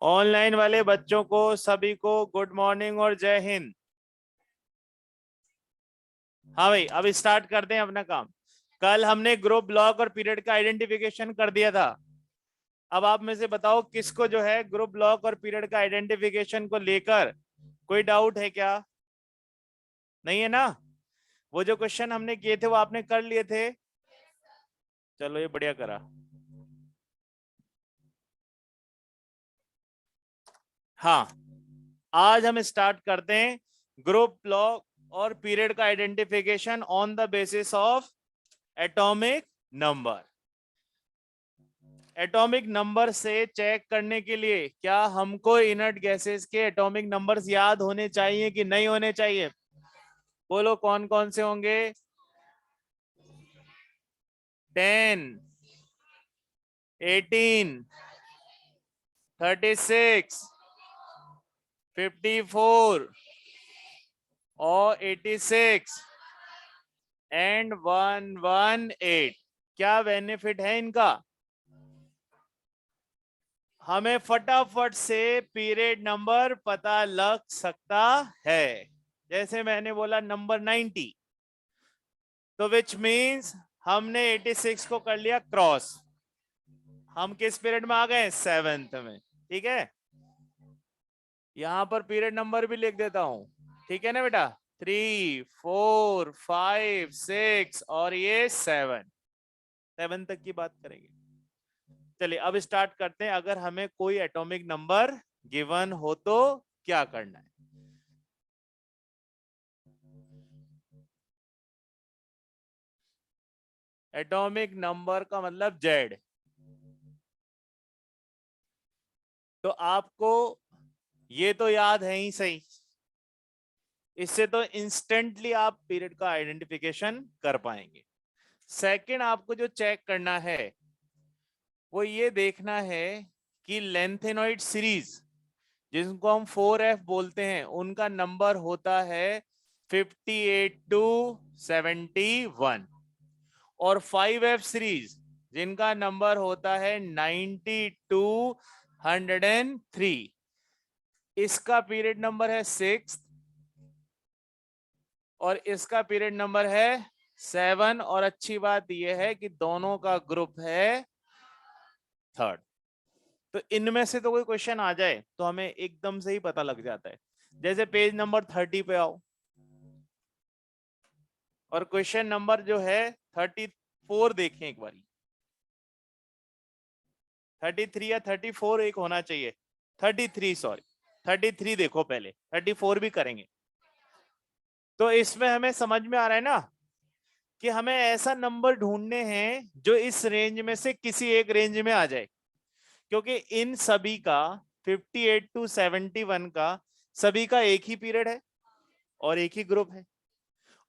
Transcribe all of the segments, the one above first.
Online वाले बच्चों को सभी को गुड मॉर्निंग और जय हिंद। हाँ भाई, अब स्टार्ट करते हैं अपना काम। कल हमने ग्रुप, ब्लॉक और पीरियड का आइडेंटिफिकेशन कर दिया था। अब आप में से बताओ किसको जो है ग्रुप, ब्लॉक और पीरियड का आइडेंटिफिकेशन को लेकर कोई डाउट है क्या? नहीं है ना? वो जो क्वेश्चन हमने किए थे वो आपने कर लिए थे? चलो, ये बढ़िया करा। हाँ, आज हम स्टार्ट करते हैं ग्रुप, ब्लॉक और पीरियड का identification on the basis of atomic number. Atomic number से चेक करने के लिए क्या हमको इनर्ट गैसेस के एटॉमिक नंबर्स याद होने चाहिए कि नहीं होने चाहिए? बोलो कौन कौन से होंगे? 10, 18, 36, 54 और 86 एंड 118। क्या बेनिफिट है इनका? हमें फटाफट से पीरियड नंबर पता लग सकता है। जैसे मैंने बोला नंबर 90, तो विच मींस हमने 86 को कर लिया क्रॉस। हम किस पीरियड में आ गए? 7th में। ठीक है, यहां पर पीरियड नंबर भी लिख देता हूं। ठीक है ना बेटा? 3, 4, 5, 6 और ये 7 तक की बात करेंगे। चलिए अब स्टार्ट करते हैं। अगर हमें कोई एटॉमिक नंबर गिवन हो तो क्या करना है? एटॉमिक नंबर का मतलब जेड। तो आपको ये तो याद है ही सही, इससे तो इंस्टेंटली आप पीरियड का आइडेंटिफिकेशन कर पाएंगे। सेकंड, आपको जो चेक करना है वो ये देखना है कि लेंथेनॉइड सीरीज, जिनको हम 4f बोलते हैं, उनका नंबर होता है 58 टू 71, और 5f सीरीज जिनका नंबर होता है 90 टू 103। इसका पीरियड नंबर है 6 और इसका पीरियड नंबर है 7। और अच्छी बात यह है कि दोनों का ग्रुप है 3rd। तो इनमें से तो कोई क्वेश्चन आ जाए तो हमें एकदम से ही पता लग जाता है। जैसे पेज नंबर 30 पे आओ और क्वेश्चन नंबर जो है 34 देखें एक बारी। 33 या 34 एक होना चाहिए। 33, सॉरी 33 देखो पहले, 34 भी करेंगे। तो इसमें हमें समझ में आ रहा है ना कि हमें ऐसा नंबर ढूंढने हैं जो इस रेंज में से किसी एक रेंज में आ जाए, क्योंकि इन सभी का 58 टू 71 का सभी का एक ही पीरियड है और एक ही ग्रुप है,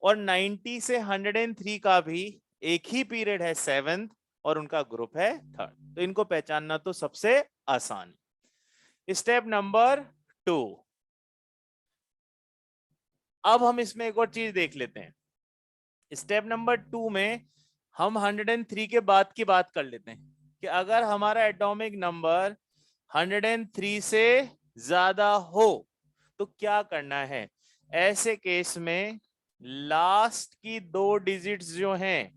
और 90 से 103 का भी एक ही पीरियड है 7th और उनका ग्रुप है 3rd। तो इनको पहचानना तो सबसे आसान। स्टेप नंबर 2, अब हम इसमें एक और चीज देख लेते हैं। स्टेप नंबर 2 में हम 103 के बाद की बात कर लेते हैं कि अगर हमारा एटॉमिक नंबर 103 से ज्यादा हो तो क्या करना है। ऐसे केस में लास्ट की 2 डिजिट्स जो हैं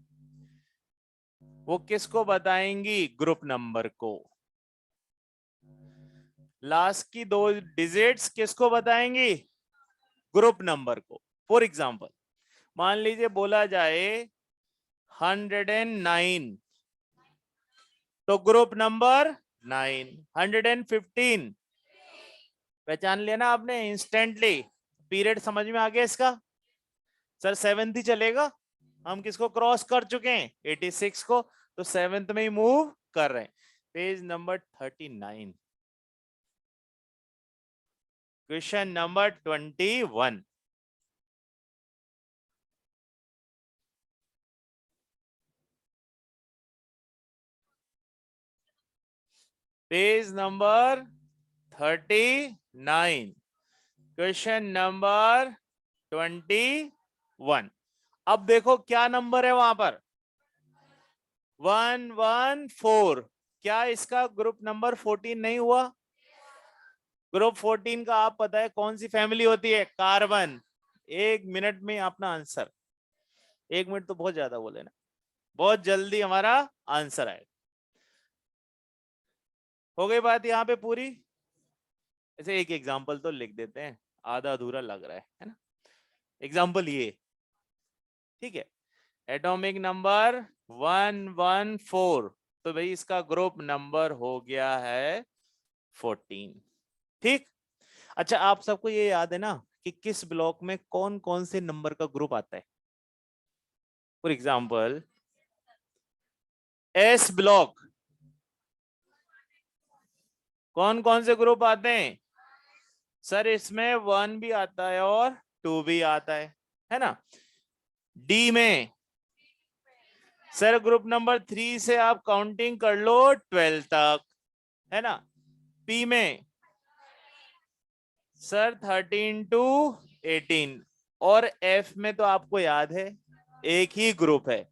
वो किसको बताएंगी? ग्रुप नंबर को। लास्ट की 2 डिजिट्स किसको बताएंगी? ग्रुप नंबर को। फॉर एग्जाम्पल, मान लीजिए बोला जाए 109, तो ग्रुप नंबर 9। 115 पहचान लिया ना आपने इंस्टेंटली? पीरियड समझ में आ गया इसका? सर 7th ही चलेगा, हम किसको क्रॉस कर चुके हैं? 86 को, तो 7th में ही मूव कर रहे हैं। Page number 39, question number 21। Page number 39, question number 21। अब देखो क्या नंबर है वहां पर, 114। क्या इसका ग्रुप नंबर 14 नहीं हुआ? ग्रुप 14 का आप पता है कौन सी फैमिली होती है? कार्बन। 1 मिनट में अपना आंसर, 1 मिनट तो बहुत ज्यादा बोले ना, बहुत जल्दी हमारा आंसर आएगा। हो गई बात यहाँ पे पूरी। ऐसे एक एग्जांपल तो लिख देते हैं, आधा अधूरा लग रहा है ना। एग्जांपल ये, ठीक है, एटॉमिक नंबर 114, तो भाई इसका ग्रुप नंबर हो गया है 14। ठीक। अच्छा, आप सबको ये याद है ना कि किस ब्लॉक में कौन कौन से नंबर का ग्रुप आता है? फॉर एग्जाम्पल एस ब्लॉक, कौन कौन से ग्रुप आते हैं? सर इसमें 1 भी आता है और 2 भी आता है ना। डी में सर ग्रुप नंबर 3 से आप काउंटिंग कर लो 12 तक, है ना। पी में सर 13 टू 18, और एफ में तो आपको याद है एक ही ग्रुप है,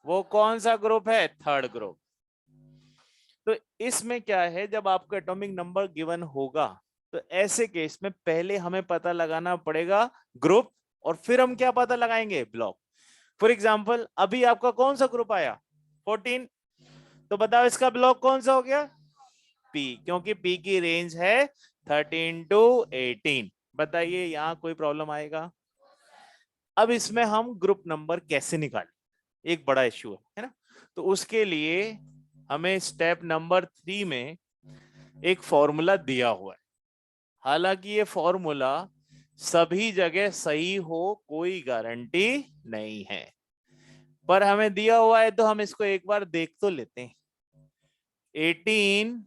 वो कौन सा ग्रुप है? Third group. तो इसमें क्या है, जब आपको एटॉमिक नंबर गिवन होगा तो ऐसे केस में पहले हमें पता लगाना पड़ेगा ग्रुप, और फिर हम क्या पता लगाएंगे? ब्लॉक। फॉर एग्जाम्पल अभी आपका कौन सा ग्रुप आया? 14। तो बताओ इसका ब्लॉक कौन सा हो गया? पी, क्योंकि पी की रेंज है 13 टू 18। बताइए यहां कोई प्रॉब्लम आएगा? अब इसमें हम ग्रुप नंबर कैसे निकालें, एक बड़ा इश्यू है ना। तो उसके लिए हमें स्टेप नंबर 3 में एक फॉर्मूला दिया हुआ है। हालांकि ये फॉर्मूला सभी जगह सही हो कोई गारंटी नहीं है, पर हमें दिया हुआ है तो हम इसको एक बार देख तो लेते हैं। 18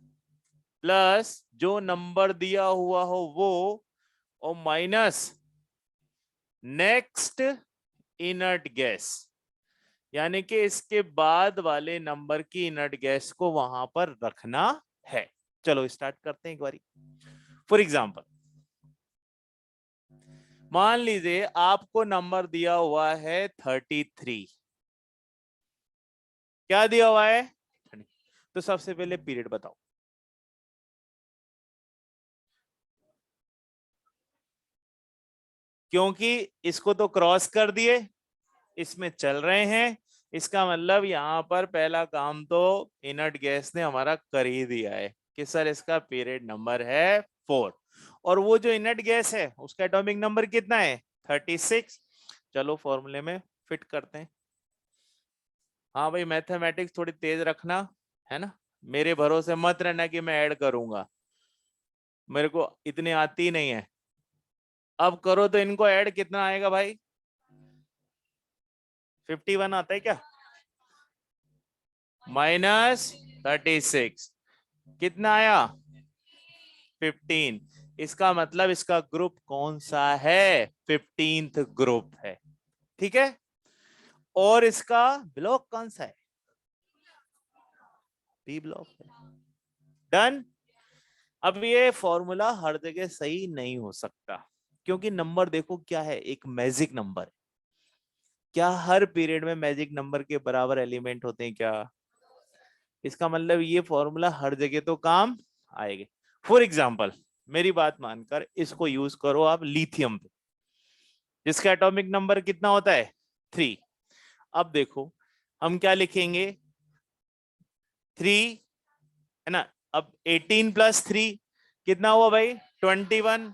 प्लस जो नंबर दिया हुआ हो वो, और माइनस नेक्स्ट इनर्ट गैस, यानी कि इसके बाद वाले नंबर की इनर्ट गैस को वहां पर रखना है। चलो स्टार्ट करते हैं एक बारी। फॉर एग्जाम्पल मान लीजिए आपको नंबर दिया हुआ है 33। क्या दिया हुआ है? तो सबसे पहले पीरियड बताओ। क्योंकि इसको तो क्रॉस कर दिए, इसमें चल रहे हैं, इसका मतलब यहां पर पहला काम तो इनर्ट गैस ने हमारा कर ही दिया है कि सर इसका पीरियड नंबर है 4, और वो जो इनर्ट गैस है उसका एटॉमिक नंबर कितना है? 36। चलो फॉर्मूले में फिट करते हैं। हाँ भाई मैथमेटिक्स थोड़ी तेज रखना, है ना। मेरे भरोसे मत रहना कि मैं ऐड करूंगा, मेरे को इतनी आती नहीं है। अब करो तो इनको ऐड कितना आएगा भाई? 51 आता है क्या? माइनस 36 कितना आया? 15। इसका मतलब इसका ग्रुप कौन सा है? 15th ग्रुप है, ठीक है। और इसका ब्लॉक कौन सा है? पी ब्लॉक है। डन। अब ये फॉर्मूला हर जगह सही नहीं हो सकता, क्योंकि नंबर देखो क्या है, एक मैजिक नंबर है। क्या हर पीरियड में मैजिक नंबर के बराबर एलिमेंट होते हैं क्या? इसका मतलब ये फॉर्मूला हर जगह तो काम आएगा। फॉर एग्जाम्पल मेरी बात मानकर इसको यूज करो आप लिथियम पे, जिसका एटॉमिक नंबर कितना होता है? 3। अब देखो हम क्या लिखेंगे? 3, है ना। अब 18 प्लस 3 कितना हुआ भाई? 21।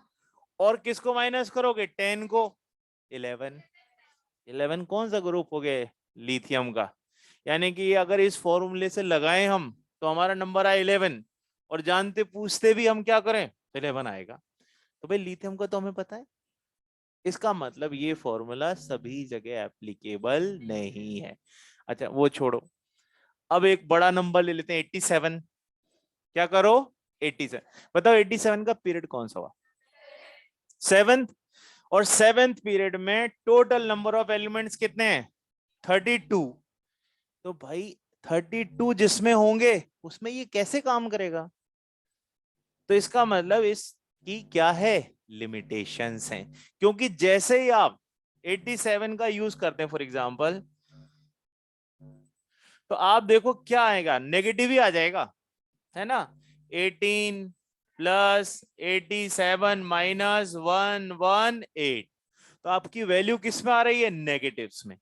और किसको माइनस करोगे? 10 को। 11। 11 कौन सा ग्रुप हो गया? लिथियम का। यानी कि अगर इस फॉर्मूले से लगाएं हम तो हमारा नंबर आए 11, और जानते पूछते भी हम क्या करें? 11 आएगा। तो भाई लिथियम का तो हमें पता है। इसका मतलब ये फॉर्मूला सभी जगह एप्लीकेबल नहीं है। अच्छा वो छोड़ो, अब एक बड़ा नंबर ले लेते हैं 87। क्या करो? 87। बताओ 87 का पीरियड कौन सा हुआ? 7th। और 7th पीरियड में टोटल नंबर ऑफ एलिमेंट्स कितने हैं? 32। तो भाई 32 जिसमें होंगे उसमें ये कैसे काम करेगा? तो इसका मतलब इसकी क्या है, लिमिटेशंस हैं। क्योंकि जैसे ही आप 87 का यूज करते हैं फॉर एग्जांपल, तो आप देखो क्या आएगा, नेगेटिव ही आ जाएगा, है ना। 18 प्लस 87 माइनस 118, तो आपकी वैल्यू किस में आ रही है, नेगेटिव्स में।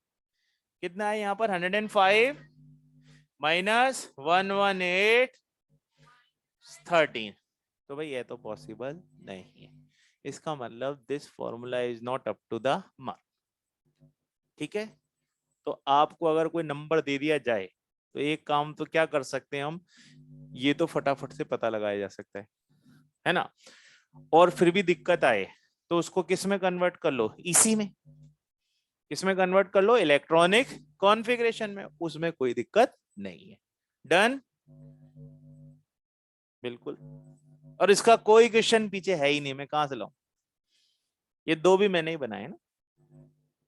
कितना है यहाँ पर, 105 माइनस 118 13। तो भाई ये तो पॉसिबल नहीं है। इसका मतलब this formula is not up to the mark. ठीक है, तो आपको अगर कोई नंबर दे दिया जाए तो एक काम तो क्या कर सकते हैं हम, ये तो फटाफट से पता लगाया जा सकता है ना। और फिर भी दिक्कत आए तो उसको किस में कन्वर्ट कर लो, इसी में, किसमें कन्वर्ट कर लो, इलेक्ट्रॉनिक कॉन्फ़िगरेशन में, उसमें कोई दिक्कत नहीं है। डन, बिल्कुल। और इसका कोई क्वेश्चन पीछे है ही नहीं, मैं कहां से लाऊं, ये दो भी मैंने ही बनाए ना।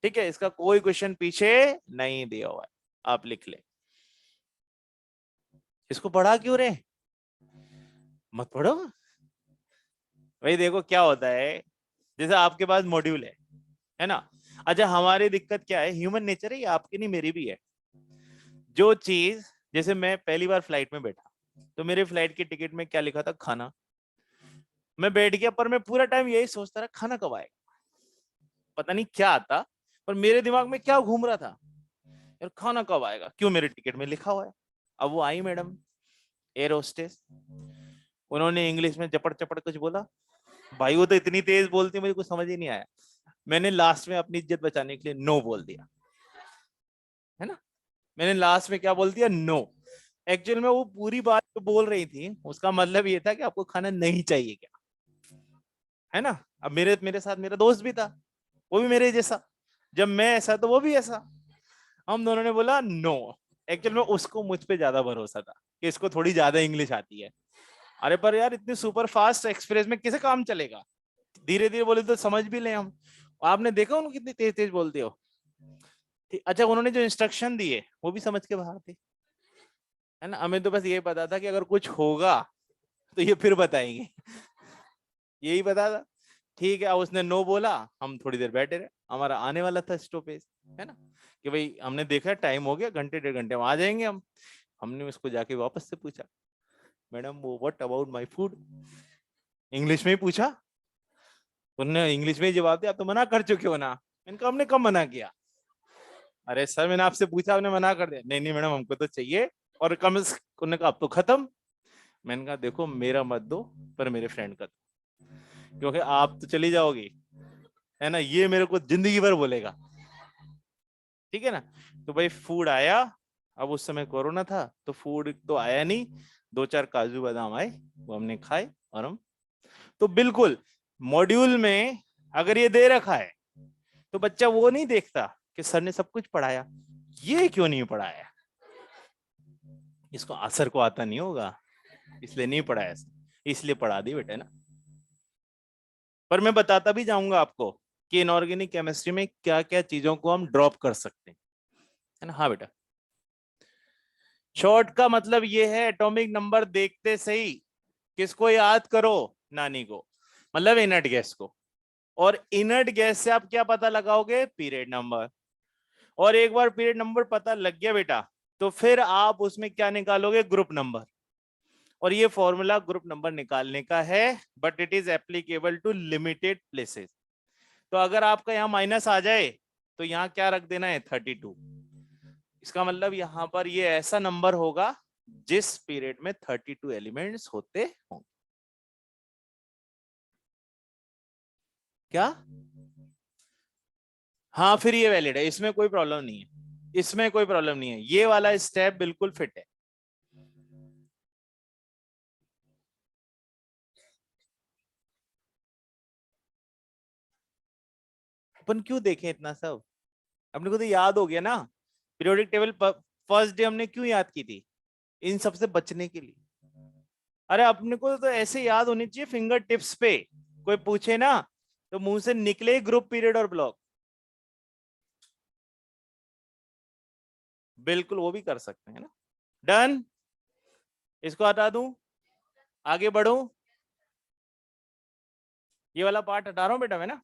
ठीक है, इसका कोई क्वेश्चन पीछे नहीं दिया हुआ है, आप लिख ले। इसको पढ़ा क्यों रे, मत पढ़ो। भाई देखो क्या होता है, जैसे आपके पास मॉड्यूल है ना। अच्छा, हमारी दिक्कत क्या है, ह्यूमन नेचर है, ये आपकी नहीं मेरी भी है। जो चीज, जैसे मैं पहली बार फ्लाइट में बैठा, तो मेरे फ्लाइट की टिकट में क्या लिखा था, खाना। मैं बैठ गया, पर मैं पूरा टाइम यही सोचता रहा खाना कब आएगा, पता नहीं क्या आता, पर मेरे दिमाग में क्या घूम रहा था, यार खाना कब आएगा, क्यों, मेरे टिकट में लिखा हुआ है। अब वो आई मैडम, एयर होस्टेस, उन्होंने इंग्लिश में चपड़ चपड़ कुछ बोला। भाई वो तो इतनी तेज बोलती, मुझे कुछ समझ ही नहीं आया। मैंने लास्ट में अपनी इज्जत बचाने के लिए नो बोल दिया, है ना। मैंने लास्ट में क्या बोल दिया, नो। एक्चुअल में वो पूरी बात जो बोल रही थी उसका मतलब ये था कि आपको खाना नहीं चाहिए क्या, है ना। अब मेरे मेरे साथ मेरा दोस्त भी था, वो भी मेरे जैसा, जब मैं ऐसा तो वो भी ऐसा, हम दोनों ने बोला नो। एक्चुअल में उसको मुझ पे ज्यादा भरोसा था कि इसको थोड़ी ज्यादा इंग्लिश आती है। अरे पर यार इतनी सुपर फास्ट एक्सप्रेस में कैसे काम चलेगा, धीरे धीरे बोले तो समझ भी ले हम। आपने देखा उनको कितनी तेज तेज बोलते हो। अच्छा, उन्होंने जो इंस्ट्रक्शन दिए वो भी समझ के बाहर थे, है ना। हमें तो बस ये पता था कि अगर कुछ होगा तो ये फिर बताएंगे, यही पता था। ठीक है, अब उसने नो बोला, हम थोड़ी देर बैठे रहे, हमारा आने वाला था स्टॉपेज, है ना, कि भाई हमने देखा टाइम हो गया, घंटे डेढ़ घंटे में आ जाएंगे हम। हमने उसको जाके वापस से पूछा, मैडम वो what about my food, English में ही पूछा। उन्होंने इंग्लिश में ही जवाब दिया, आप तो मना कर चुके हो ना। मैंने कहा हमने कब मना किया, अरे सर मैंने आपसे पूछा आपने मना कर दिया, नहीं नहीं मैडम हमको तो चाहिए। और कम, उन्होंने कहा अब तो खत्म। मैंने कहा देखो मेरा मत दो, पर मेरे फ्रेंड का दो, क्योंकि आप तो चली जाओगी, है ना, ये मेरे को जिंदगी भर बोलेगा। ठीक है ना। तो भाई फूड आया, अब उस समय कोरोना था तो फूड तो आया नहीं, दो चार काजू बादाम आए, वो हमने खाए। और हम तो बिल्कुल मॉड्यूल में अगर ये दे रखा है तो बच्चा वो नहीं देखता कि सर ने सब कुछ पढ़ाया, ये क्यों नहीं पढ़ाया, इसको असर को आता नहीं होगा इसलिए नहीं पढ़ाया, इसलिए पढ़ा दी बेटा ना। पर मैं बताता भी जाऊंगा आपको कि इनऑर्गेनिक केमिस्ट्री में क्या क्या चीजों को हम ड्रॉप कर सकते हैं, है ना। हाँ बेटा, शॉर्ट का मतलब ये है एटॉमिक नंबर देखते सही किसको याद करो, नानी को, मतलब इनर्ट गैस को। और इनर्ट गैस से आप क्या पता लगाओगे, पीरियड नंबर। और एक बार पीरियड नंबर पता लग गया बेटा, तो फिर आप उसमें क्या निकालोगे, ग्रुप नंबर। और ये फॉर्मूला ग्रुप नंबर निकालने का है, but it is applicable to limited places. तो अगर आपका यहाँ माइनस आ जाए तो यहाँ क्या रख देना है, 32। इसका मतलब यहाँ पर ये ऐसा नंबर होगा जिस पीरियड में 32 एलिमेंट्स होते होंगे। क्या, हाँ फिर ये वैलिड है, इसमें कोई प्रॉब्लम नहीं है, इसमें कोई प्रॉब्लम नहीं है, ये वाला स्टेप बिल्कुल फिट है। अपन क्यों देखें इतना सब, अपने को तो याद हो गया ना। पीरियोडिक टेबल फर्स्ट डे हमने क्यों याद की थी, इन सब से बचने के लिए। अरे अपने को तो ऐसे याद होनी चाहिए फिंगर टिप्स पे, कोई पूछे ना तो मुंह से निकले ग्रुप, पीरियड और ब्लॉक। बिल्कुल वो भी कर सकते हैं ना। डन, इसको हटा दूं, आगे बढ़ूं। ये वाला पार्ट हटा रहा हूं बेटा मैं ना।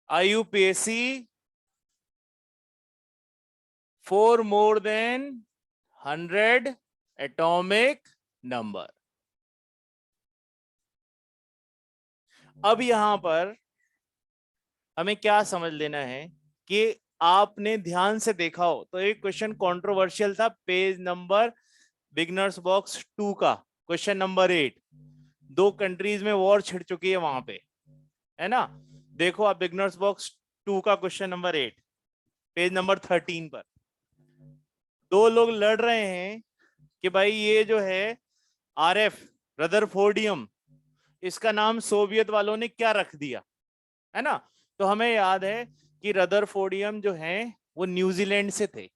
IUPAC for more than 100 atomic number। अब यहां पर हमें क्या समझ लेना है कि आपने ध्यान से देखा हो तो एक क्वेश्चन कंट्रोवर्शियल था, पेज नंबर बिगनर्स बॉक्स 2 का क्वेश्चन नंबर 8। दो कंट्रीज में वॉर छिड़ चुकी है वहां पे, है ना। देखो आप बिगनर्स बॉक्स 2 का क्वेश्चन नंबर 8 पेज नंबर 13 पर दो लोग लड़ रहे हैं कि भाई ये जो है RF रदरफोर्डियम, इसका नाम सोवियत वालों ने क्या रख दिया, है ना। तो हमें याद है कि रदरफोर्डियम जो है वो न्यूजीलैंड से थे,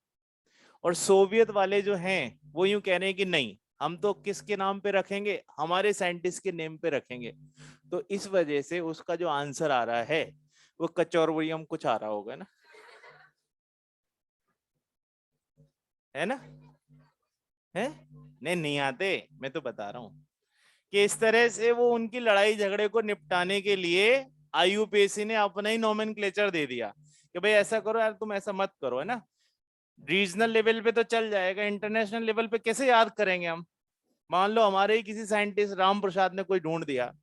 और सोवियत वाले जो हैं वो यूं कह रहे हैं कि नहीं, हम तो किसके नाम पे रखेंगे, हमारे साइंटिस्ट के नेम पे रखेंगे। तो इस वजह से उसका जो आंसर आ रहा है वो कचौरवरियम कुछ आ रहा होगा ना, है ना। है नहीं, नहीं आते, मैं तो बता रहा हूं कि इस तरह से वो उनकी लड़ाई झगड़े को निपटाने के लिए IUPAC ने अपना ही नोमेनक्लेचर दे दिया कि भाई ऐसा करो यार, तुम ऐसा मत करो, है ना। रीजनल लेवल पे तो चल जाएगा, इंटरनेशनल लेवल पे कैसे याद करेंगे हम। मान लो हमारे ही किसी साइंटिस्ट राम प्रसाद ने कोई ढूंढ दिया,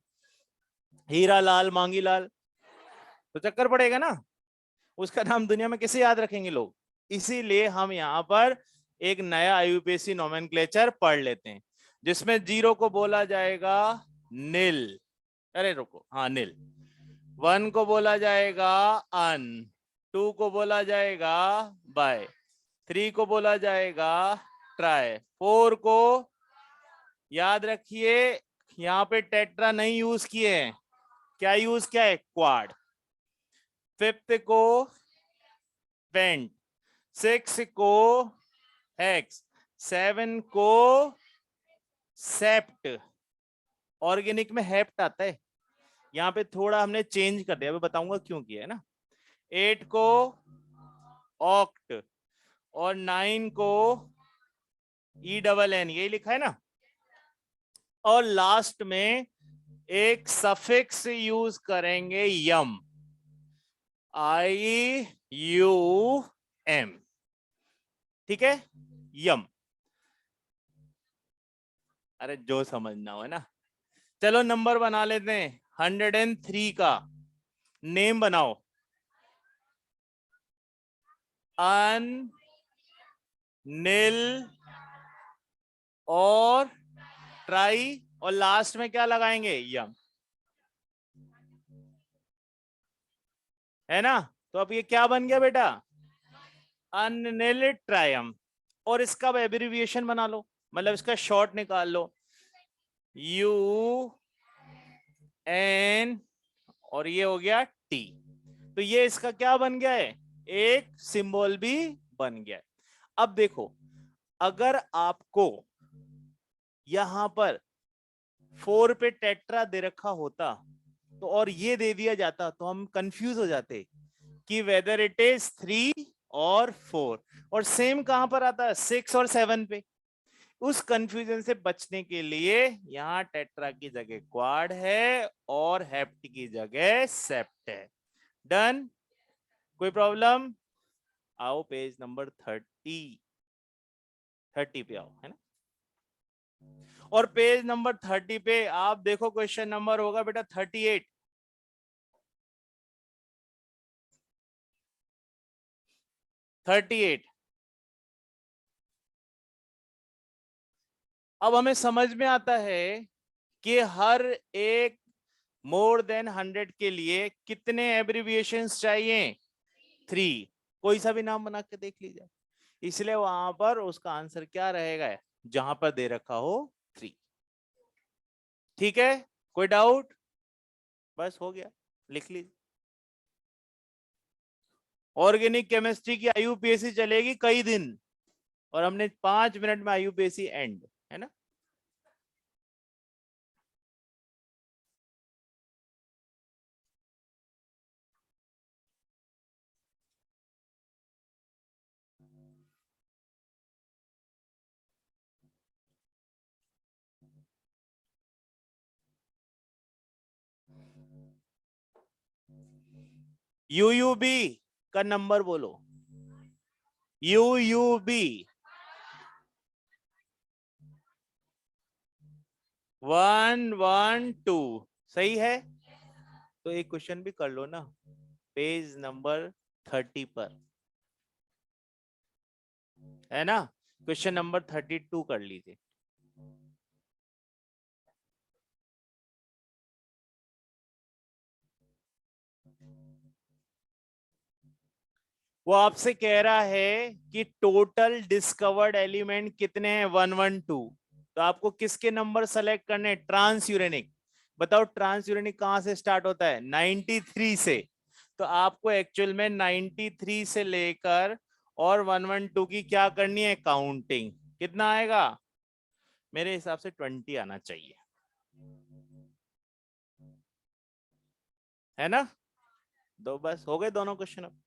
हीरा लाल मांगी लाल, तो चक्कर पड़ेगा ना, उसका नाम दुनिया में कैसे याद रखेंगे लोग। इसीलिए हम यहाँ पर एक नया IUPAC नोमेनक्लेचर पढ़ लेते हैं, जिसमें जीरो को बोला जाएगा नील, अरे रुको, हाँ नील। 1 को बोला जाएगा अन, 2 को बोला जाएगा बाय, 3 को बोला जाएगा ट्राई, 4 को याद रखिए यहाँ पे टेट्रा नहीं यूज किए हैं, क्या यूज किया है, क्वाड। 5th को पेंट, 6 को हेक्स, 7 को सेप्ट, ऑर्गेनिक में हेप्ट आता है, यहाँ पे थोड़ा हमने चेंज कर दिया, मैं बताऊंगा क्यों किया है ना। 8 को ऑक्ट, और 9 को ENN, यही लिखा है ना। और लास्ट में एक सफिक्स यूज करेंगे यम, IUM, ठीक है, यम। अरे जो समझना हो, है ना। चलो नंबर बना लेते हैं, 103 का नेम बनाओ, अन, नील और ट्राई, और लास्ट में क्या लगाएंगे, यम, है ना। तो अब ये क्या बन गया बेटा, अनिल ट्रायम। और इसका एब्रिविएशन बना लो, मतलब इसका शॉर्ट निकाल लो, UN, और ये हो गया T। तो ये इसका क्या बन गया है, एक सिंबल भी बन गया है। अब देखो, अगर आपको यहां पर 4 पे टेट्रा दे रखा होता तो और ये दे दिया जाता तो हम कंफ्यूज हो जाते कि वेदर इट इज 3 और 4, और सेम कहां पर आता है, 6 और 7 पे। उस कंफ्यूजन से बचने के लिए यहाँ टेट्रा की जगह क्वाड है और हेप्ट की जगह सेप्ट है। डन, कोई प्रॉब्लम। आओ पेज नंबर 30 पे आओ, है ना। और पेज नंबर 30 पे आप देखो क्वेश्चन नंबर होगा बेटा 38। 38। अब हमें समझ में आता है कि हर एक मोर देन 100 के लिए कितने एब्रिविएशंस चाहिए, 3। कोई सा भी नाम बना के देख लीजिए, इसलिए वहां पर उसका आंसर क्या रहेगा, जहां पर दे रखा हो 3। ठीक है, कोई डाउट, बस हो गया, लिख लीजिए। ऑर्गेनिक केमिस्ट्री की IUPAC चलेगी कई दिन, और हमने 5 मिनट में IUPAC एंड, है ना। यूयूबी का नंबर बोलो। यूयूबी 112 सही है। तो एक क्वेश्चन भी कर लो ना पेज नंबर 30 पर, है ना। क्वेश्चन नंबर 32 कर लीजिए। वो आपसे कह रहा है कि टोटल डिस्कवर्ड एलिमेंट कितने हैं 112। तो आपको किसके नंबर सेलेक्ट करने हैं? Transuranic. बताओ ट्रांस यूरेनिक कहां से स्टार्ट होता है? 93 से। तो आपको एक्चुअल में 93 से लेकर और 112 की क्या करनी है? काउंटिंग। कितना आएगा? मेरे हिसाब से 20 आना चाहिए, है ना। दो बस हो गए दोनों क्वेश्चन अब।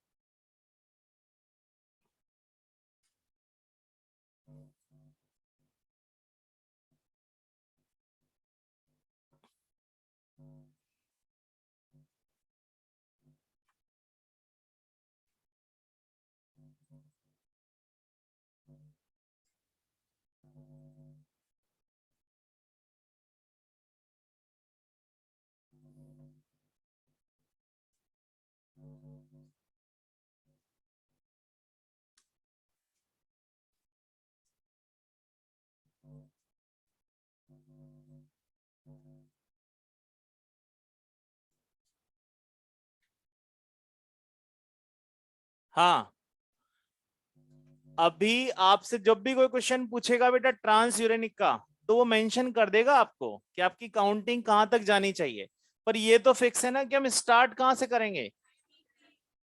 हाँ, अभी आपसे जब भी कोई क्वेश्चन पूछेगा बेटा ट्रांस यूरेनिक का, तो वो मेंशन कर देगा आपको कि आपकी काउंटिंग कहां तक जानी चाहिए। पर ये तो फिक्स है ना कि हम स्टार्ट कहां से करेंगे?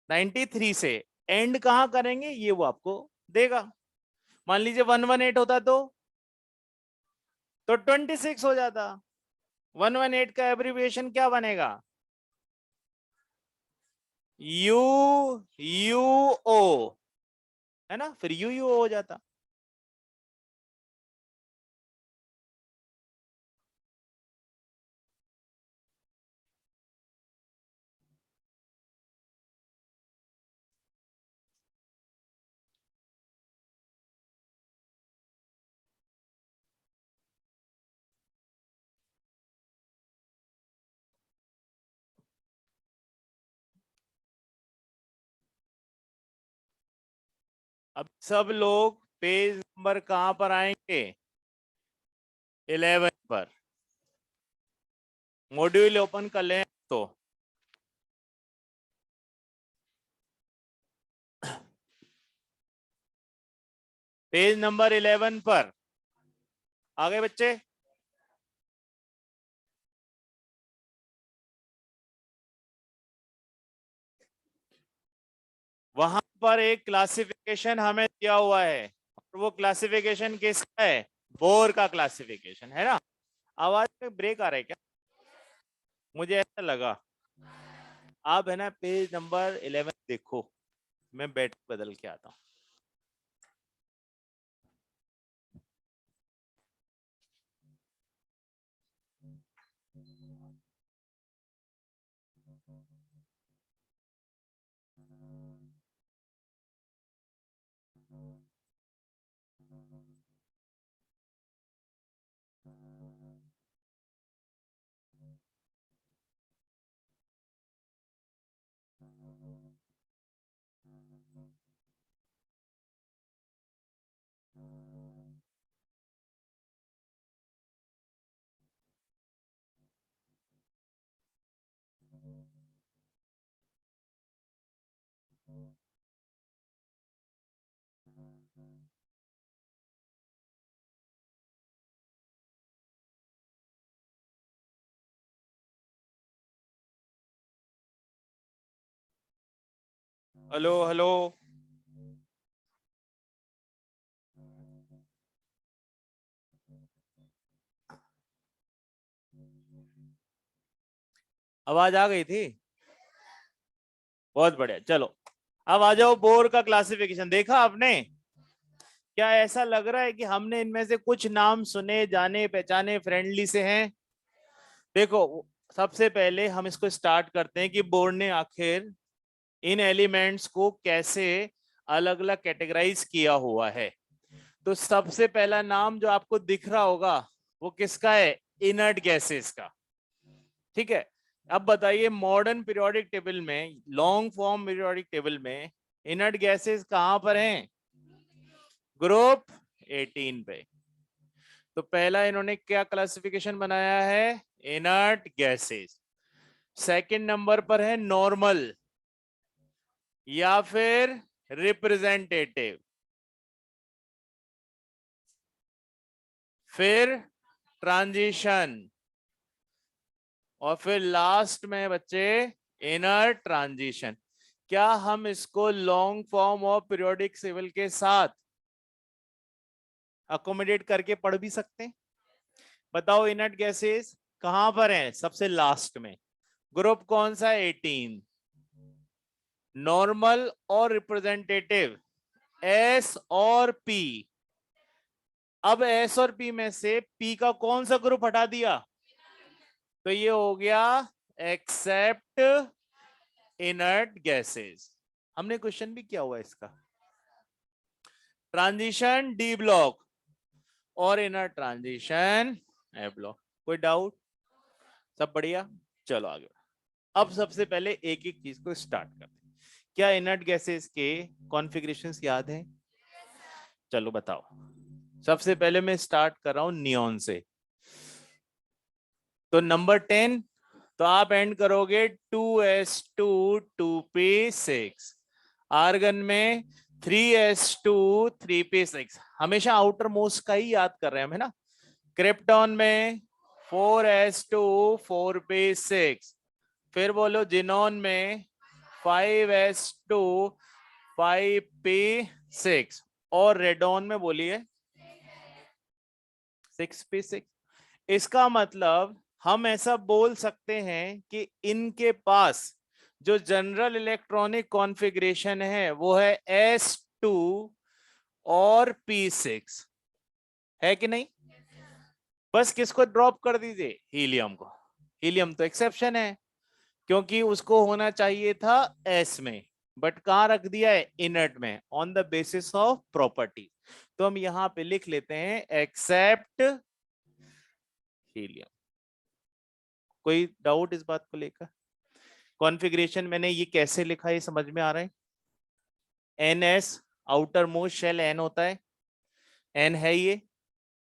93 से। एंड कहां करेंगे ये वो आपको देगा। मान लीजिए 118 होता तो 26 हो जाता। 118 का एब्रिविएशन क्या बनेगा? यू यू ओ, है ना। फिर यू यू हो जाता। अब सब लोग पेज नंबर कहां पर आएंगे? 11 पर। मॉड्यूल ओपन कर लें तो पेज नंबर 11 पर आ गए बच्चे? वहां पर एक क्लासिफिकेशन हमें दिया हुआ है, और वो क्लासिफिकेशन किसका है? बोर का क्लासिफिकेशन, है ना। आवाज में ब्रेक आ रहा है क्या? मुझे ऐसा लगा। आप है ना पेज नंबर 11 देखो, मैं बैठ बदल के आता हूँ। Hello hello. आवाज आ गई थी? बहुत बढ़िया, चलो अब आ जाओ। बोर का क्लासिफिकेशन देखा आपने? क्या ऐसा लग रहा है कि हमने इनमें से कुछ नाम सुने, जाने पहचाने, फ्रेंडली से हैं? देखो, सबसे पहले हम इसको स्टार्ट करते हैं कि बोर्ड ने आखिर इन एलिमेंट्स को कैसे अलग अलग कैटेगराइज किया हुआ है। तो सबसे पहला नाम जो आपको दिख रहा होगा वो किसका है? इनर्ट गैसेस का। ठीक है, अब बताइए मॉडर्न पीरियोडिक टेबल में, लॉन्ग फॉर्म पीरियोडिक टेबल में इनर्ट गैसेस कहां पर हैं? ग्रुप 18 पे। तो पहला इन्होंने क्या क्लासिफिकेशन बनाया है? Inert gases. सेकंड नंबर पर है नॉर्मल या फिर रिप्रेजेंटेटिव, फिर ट्रांजिशन, और फिर लास्ट में बच्चे इनर ट्रांजिशन। क्या हम इसको long form of periodic table के साथ अकोमोडेट करके पढ़ भी सकते हैं? बताओ इनर्ट गैसेस कहां पर हैं? सबसे लास्ट में। ग्रुप कौन सा है? 18। नॉर्मल और रिप्रेजेंटेटिव एस और पी। अब एस और पी में से पी का कौन सा ग्रुप हटा दिया? तो ये हो गया एक्सेप्ट इनर्ट गैसेस। हमने क्वेश्चन भी किया हुआ है इसका। ट्रांजिशन डी ब्लॉक और इनर ट्रांजिशन ए ब्लॉक। कोई डाउट? सब बढ़िया, चलो आगे। अब सबसे पहले एक एक चीज को स्टार्ट करते हैं। क्या इनर्ट गैसेस के कॉन्फ़िगरेशंस याद हैं? चलो बताओ। सबसे पहले मैं स्टार्ट कर रहा हूं नियॉन से। तो नंबर 10, तो आप एंड करोगे 2s2 2p6। आर्गन में 3s2 3p6। हमेशा आउटर मोस्ट का ही याद कर रहे हैं हम, है ना। क्रिप्टॉन में 4s2 4p6। फिर बोलो जिनॉन में 5s2 5p6। और रेडॉन में बोलिए 6p6। इसका मतलब हम ऐसा बोल सकते हैं कि इनके पास जो जनरल इलेक्ट्रॉनिक कॉन्फ़िगरेशन है वो है S2 और P6, है कि नहीं? बस किसको ड्रॉप कर दीजिए? हीलियम को। हीलियम तो एक्सेप्शन है क्योंकि उसको होना चाहिए था S में, बट कहां रख दिया है? इनर्ट में, on the basis of property. तो हम यहां पे लिख लेते हैं एक्सेप्ट हीलियम। कोई डाउट इस बात को लेकर? कॉन्फ़िगरेशन मैंने ये कैसे लिखा है समझ में आ रहा है? NS outermost shell N होता है, N है ये,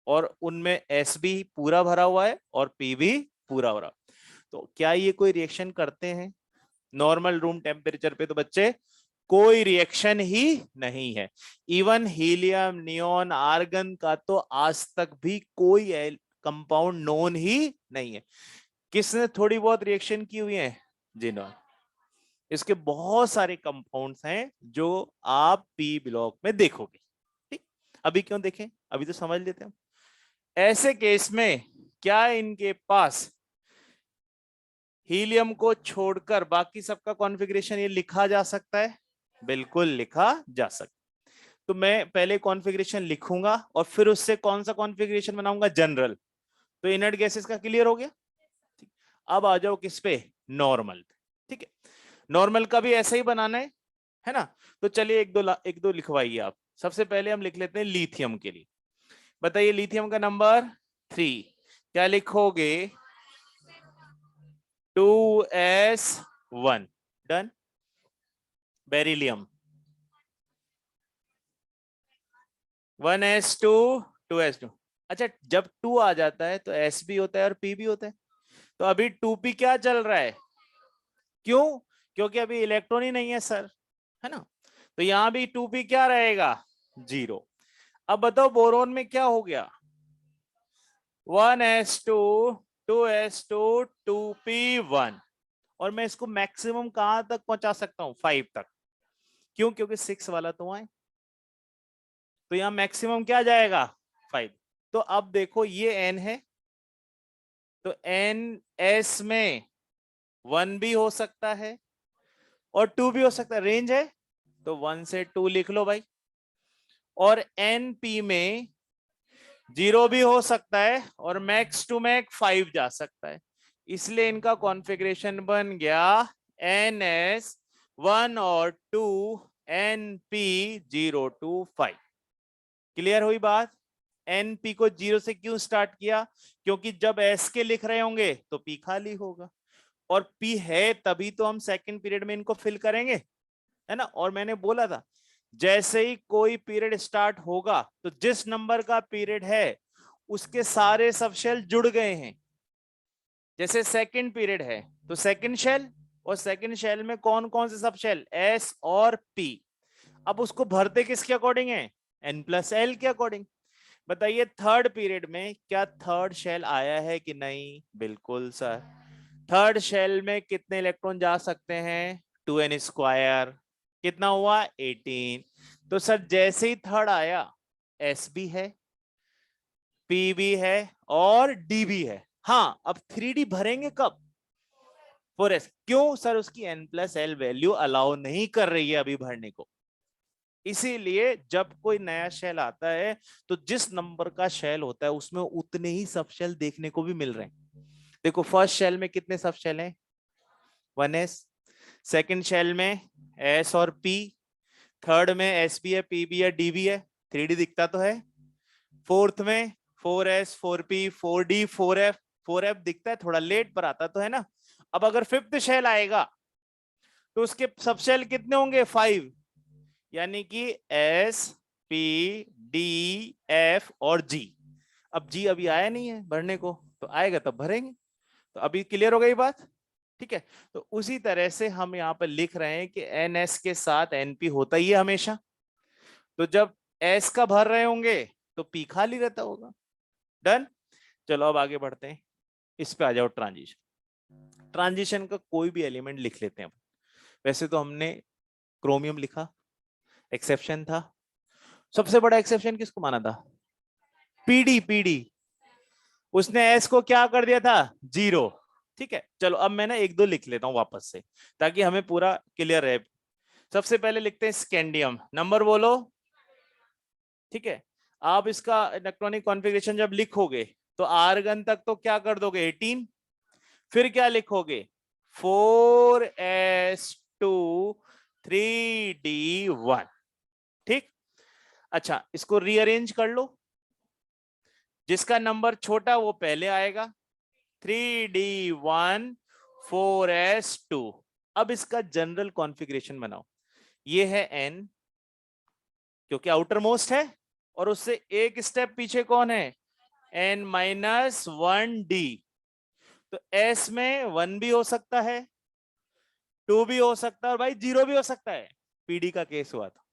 और उनमें S भी पूरा भरा हुआ है और P भी पूरा भरा। तो क्या ये कोई रिएक्शन करते हैं नॉर्मल रूम टेम्परेचर पे? तो बच्चे कोई रिएक्शन ही नहीं है। इवन हीलियम, नियोन, आर्गन का तो आज तक भी कोई कंपाउंड नोन ही नहीं है। किसने थोड़ी बहुत रिएक्शन की हुई है? जिनॉन। इसके बहुत सारे कंपाउंड्स हैं जो आप पी ब्लॉक में देखोगे। ठीक, अभी क्यों देखें, अभी तो समझ लेते हैं। ऐसे केस में क्या इनके पास हीलियम को छोड़कर बाकी सबका कॉन्फ़िगरेशन ये लिखा जा सकता है? बिल्कुल लिखा जा सकता। तो मैं पहले कॉन्फ़िगरेशन लिखूंगा और फिर उससे कौन सा कॉन्फ़िगरेशन बनाऊंगा? जनरल। तो इनर्ट गैसेस का क्लियर हो गया। ठीक, अब आ जाओ किस पे? नॉर्मल। ठीक है, नॉर्मल का भी ऐसा ही बनाना है ना। तो चलिए एक दो लिखवाइए आप। सबसे पहले हम लिख लेते हैं लिथियम के लिए। बताइए लिथियम का नंबर 3 क्या लिखोगे? 2s1। Done. Beryllium 1s2 2s2। अच्छा, जब 2 आ जाता है तो s भी होता है और p भी होता है। तो अभी 2p क्या चल रहा है? क्यों? क्योंकि अभी इलेक्ट्रॉन ही नहीं है सर, है ना। तो यहां भी 2p क्या रहेगा? 0। अब बताओ बोरोन में क्या हो गया? 1s2 2s2 2p1। और मैं इसको मैक्सिमम कहां तक पहुंचा सकता हूं? 5 तक। क्यों? क्योंकि 6 वाला तो आए, तो यहां मैक्सिमम क्या जाएगा? 5। तो अब देखो ये n है, तो n s में 1 भी हो सकता है और 2 भी हो सकता है, रेंज है। तो 1 से 2 लिख लो भाई। और np में 0 भी हो सकता है और मैक्स टू मैक्स 5 जा सकता है। इसलिए इनका कॉन्फ़िगरेशन बन गया NS1 और 2 NP025। क्लियर हुई बात? NP को 0 से क्यों स्टार्ट किया? क्योंकि जब S के लिख रहे होंगे तो P खाली होगा, और P है तभी तो हम सेकंड पीरियड में इनको फिल करेंगे, है ना। और मैंने बोला था जैसे ही कोई पीरियड स्टार्ट होगा तो जिस नंबर का पीरियड है उसके सारे सब शेल जुड़ गए हैं। जैसे सेकंड पीरियड है तो सेकंड शेल, और सेकंड शेल में कौन कौन से सब शेल, S और P। अब उसको भरते किसके अकॉर्डिंग है, N+L के अकॉर्डिंग। बताइए थर्ड पीरियड में क्या थर्ड शेल आया है कि नहीं? बिल्कुल सर। थर्ड शेल में कितने इलेक्ट्रॉन जा सकते हैं? 2n²। कितना हुआ? 18। तो सर जैसे ही थर्ड आया S भी है, P भी है और D भी है। हाँ, अब 3D भरेंगे कब? 4s। क्यों सर? उसकी N+L वैल्यू अलाउ नहीं कर रही है अभी भरने को। इसीलिए जब कोई नया शेल आता है तो जिस नंबर का शेल होता है उसमें उतने ही सब शेल देखने को भी मिल रहे हैं। देखो फर्स्ट शेल में कितने सब शेल हैं? 1s। सेकंड शेल में S और P। थर्ड में S भी है, P भी है, D भी है। 3D दिखता तो है। फोर्थ में 4s 4p 4d 4f 4f दिखता है, थोड़ा लेट पर आता तो है ना। अब अगर फिफ्थ शेल आएगा तो उसके सब शेल कितने होंगे? 5। यानी कि S P D F और G। अब G अभी आया नहीं है भरने को, तो आएगा तब भरेंगे। तो अभी क्लियर हो गई बात? ठीक है। तो उसी तरह से हम यहाँ पर लिख रहे हैं कि NS के साथ NP होता ही है हमेशा। तो जब S का भर रहे होंगे तो P खाली रहता होगा। डन। चलो अब आगे बढ़ते हैं, इस पे आ जाओ। ट्रांजिशन। ट्रांजिशन का कोई भी एलिमेंट लिख लेते हैं। वैसे तो हमने क्रोमियम लिखा, एक्सेप्शन था। सबसे बड़ा एक्सेप्शन किसको माना था? पीडी। उसने एस को क्या कर दिया था? 0। ठीक है, चलो अब मैं ना एक दो लिख लेता हूं वापस से ताकि हमें पूरा क्लियर रहे। सबसे पहले लिखते हैं स्कैंडियम, नंबर बोलो। ठीक है, आप इसका इलेक्ट्रॉनिक कॉन्फ़िगरेशन जब लिखोगे तो आर्गन तक तो क्या कर दोगे? 18। फिर क्या लिखोगे? 4s2 3d1। ठीक। अच्छा, इसको रीअरेंज कर लो, जिसका नंबर छोटा वो पहले आएगा। 3d1 4s2। अब इसका जनरल कॉन्फ़िगरेशन बनाओ। ये है n, क्योंकि आउटर मोस्ट है, और उससे एक स्टेप पीछे कौन है? n-1d। तो s में 1 भी हो सकता है, 2 भी हो सकता है, और भाई 0 भी हो सकता है। पीडी का केस हुआ था,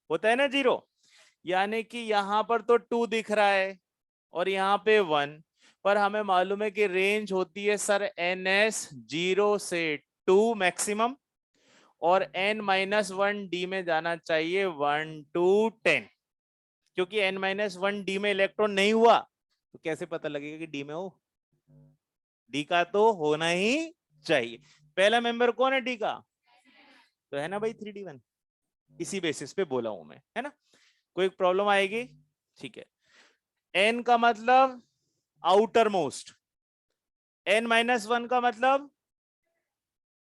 होता है ना 0। यानी कि यहां पर तो 2 दिख रहा है और यहाँ पे 1, पर हमें मालूम है कि रेंज होती है सर NS 0 से 2 मैक्सिमम, और n-1d में जाना चाहिए 1 to 10। क्योंकि n-1d में इलेक्ट्रॉन नहीं हुआ तो कैसे पता लगेगा कि डी में हो? डी का तो होना ही चाहिए। पहला मेंबर कौन है डी का? तो है ना भाई 3d1। इसी बेसिस पे बोला हूं मैं, है ना। कोई प्रॉब्लम आएगी? ठीक है। n का मतलब आउटर मोस्ट, n-1 का मतलब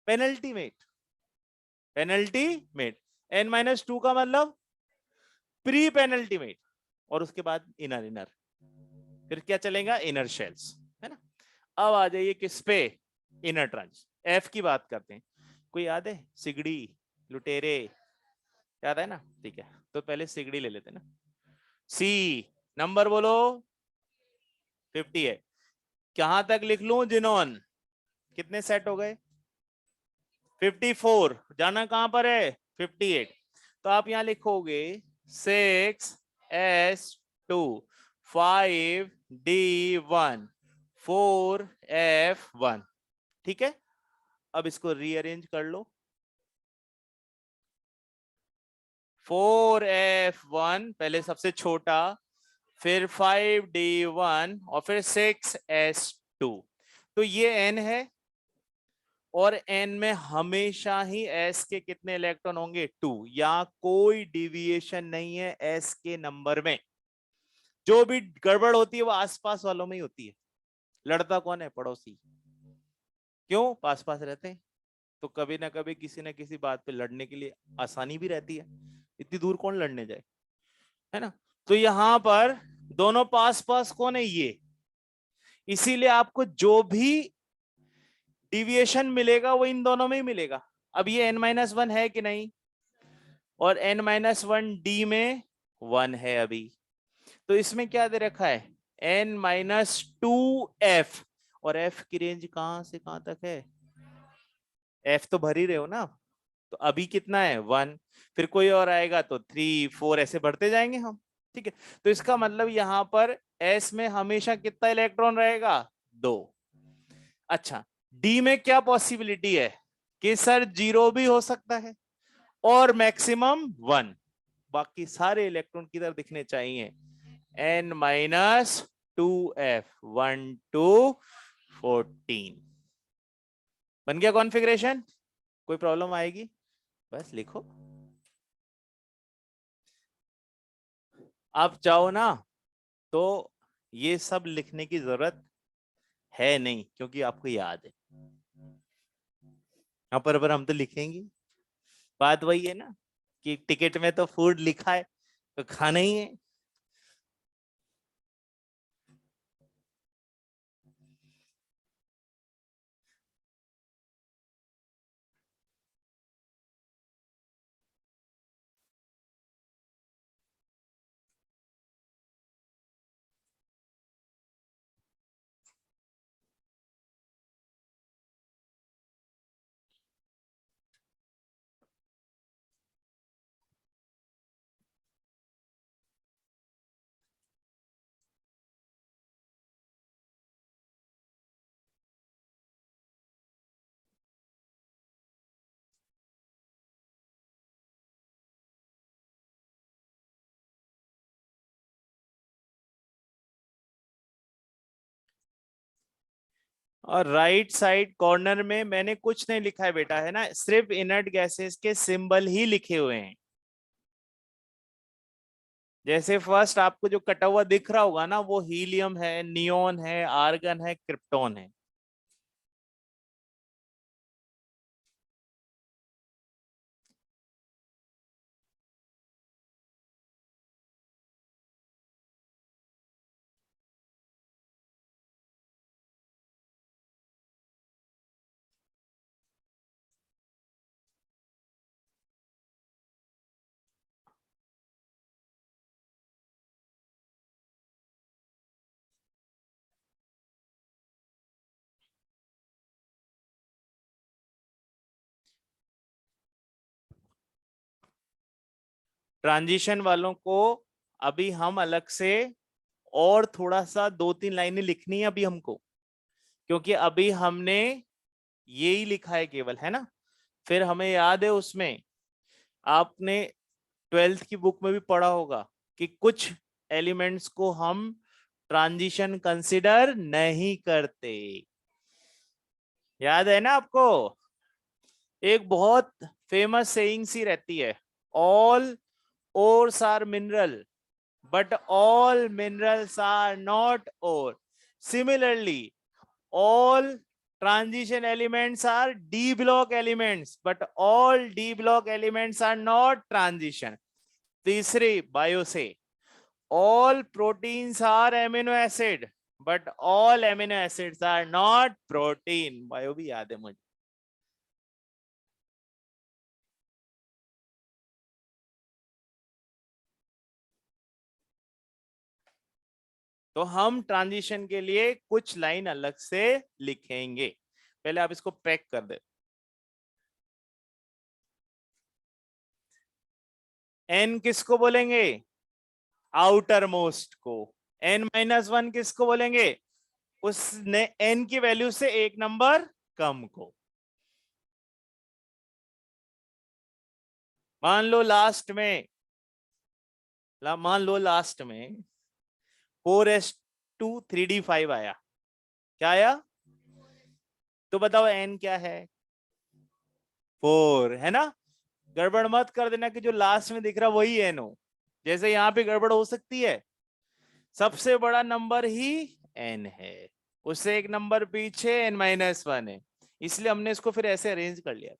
पेनल्टीमेट, पेनल्टीमेट। n-2 का मतलब प्री पेनल्टीमेट, और उसके बाद इनर इनर। फिर क्या चलेगा? इनर शेल्स, है ना। अब आ जाइए किस पे? Inner trans. एफ की बात करते हैं। कोई याद है? सिगड़ी, लुटेरे, याद है ना? ठीक है, तो पहले सिगड़ी ले लेते हैं ना। सी, नंबर बोलो। 50 है। कहां तक लिख लूं? जिनोन। कितने सेट हो गए? 54। जाना कहां पर है? 58। तो आप यहां लिखोगे 6s2 5d1 4f1। ठीक है, अब इसको रीअरेंज कर लो। 4f1 पहले सबसे छोटा, फिर 5d1 और फिर 6s2। तो ये n है, और n में हमेशा ही s के कितने इलेक्ट्रॉन होंगे? 2। या कोई डिविएशन नहीं है s के नंबर में। जो भी गड़बड़ होती है वो आसपास वालों में ही होती है। लड़ता कौन है? पड़ोसी। क्यों? पास पास रहते हैं तो कभी ना कभी किसी ना किसी बात पे लड़ने के लिए आसानी भी रहती है, इतनी दूर कौन लड़ने जाए, है ना। तो यहां पर दोनों पास पास कौन है? ये, इसीलिए आपको जो भी डिविएशन मिलेगा वो इन दोनों में ही मिलेगा। अब ये n-1 है कि नहीं, और n-1 डी में 1 है अभी, तो इसमें क्या दे रखा है? n-2f, और f की रेंज कहां से कहां तक है? f तो भर ही रहे हो ना, तो अभी कितना है? 1, फिर कोई और आएगा तो 3 4 ऐसे बढ़ते जाएंगे हम, ठीक है। तो इसका मतलब यहां पर s में हमेशा कितना इलेक्ट्रॉन रहेगा? 2। अच्छा, डी में क्या पॉसिबिलिटी है कि सर 0 भी हो सकता है और मैक्सिमम 1, बाकी सारे इलेक्ट्रॉन किधर दिखने चाहिए? n-2f, 1 to 14। बन गया कॉन्फ़िगरेशन? कोई प्रॉब्लम आएगी? बस लिखो, आप चाहो ना तो ये सब लिखने की जरूरत है नहीं, क्योंकि आपको याद है। यहाँ पर हम तो लिखेंगे, बात वही है ना कि टिकट में तो फूड लिखा है तो खाना ही है। और राइट साइड कॉर्नर में मैंने कुछ नहीं लिखा है बेटा, है ना, सिर्फ इनर्ट गैसेस के सिंबल ही लिखे हुए हैं। जैसे फर्स्ट आपको जो कटा हुआ दिख रहा होगा ना, वो हीलियम है, नियोन है, आर्गन है, क्रिप्टॉन है। ट्रांजिशन वालों को अभी हम अलग से और थोड़ा सा 2-3 लाइनें लिखनी है अभी हमको, क्योंकि अभी हमने यही लिखा है केवल, है ना। फिर हमें याद है, उसमें आपने 12th की बुक में भी पढ़ा होगा कि कुछ एलिमेंट्स को हम ट्रांजिशन कंसिडर नहीं करते। याद है ना आपको? एक बहुत फेमस सेइंग सी रहती है, all ores are mineral but all minerals are not ore. Similarly, all transition elements are d block elements, but all d block elements are not transition. तीसरी बायो से, all proteins are amino acid, but all amino acids are not protein. Bio भी याद है मुझे। तो हम transition के लिए कुछ लाइन अलग से लिखेंगे, पहले आप इसको पैक कर दे। एन किसको बोलेंगे? आउटर मोस्ट को। n-1 किसको बोलेंगे? उसने n की वैल्यू से एक नंबर कम को। मान लो लास्ट में 4s2 3d5 आया, क्या आया? तो बताओ n क्या है? 4, है ना। गड़बड़ मत कर देना कि जो लास्ट में दिख रहा वही n हो, जैसे यहां पे गड़बड़ हो सकती है। सबसे बड़ा नंबर ही n है, उससे एक नंबर पीछे n-1 है, इसलिए हमने इसको फिर ऐसे अरेंज कर लिया।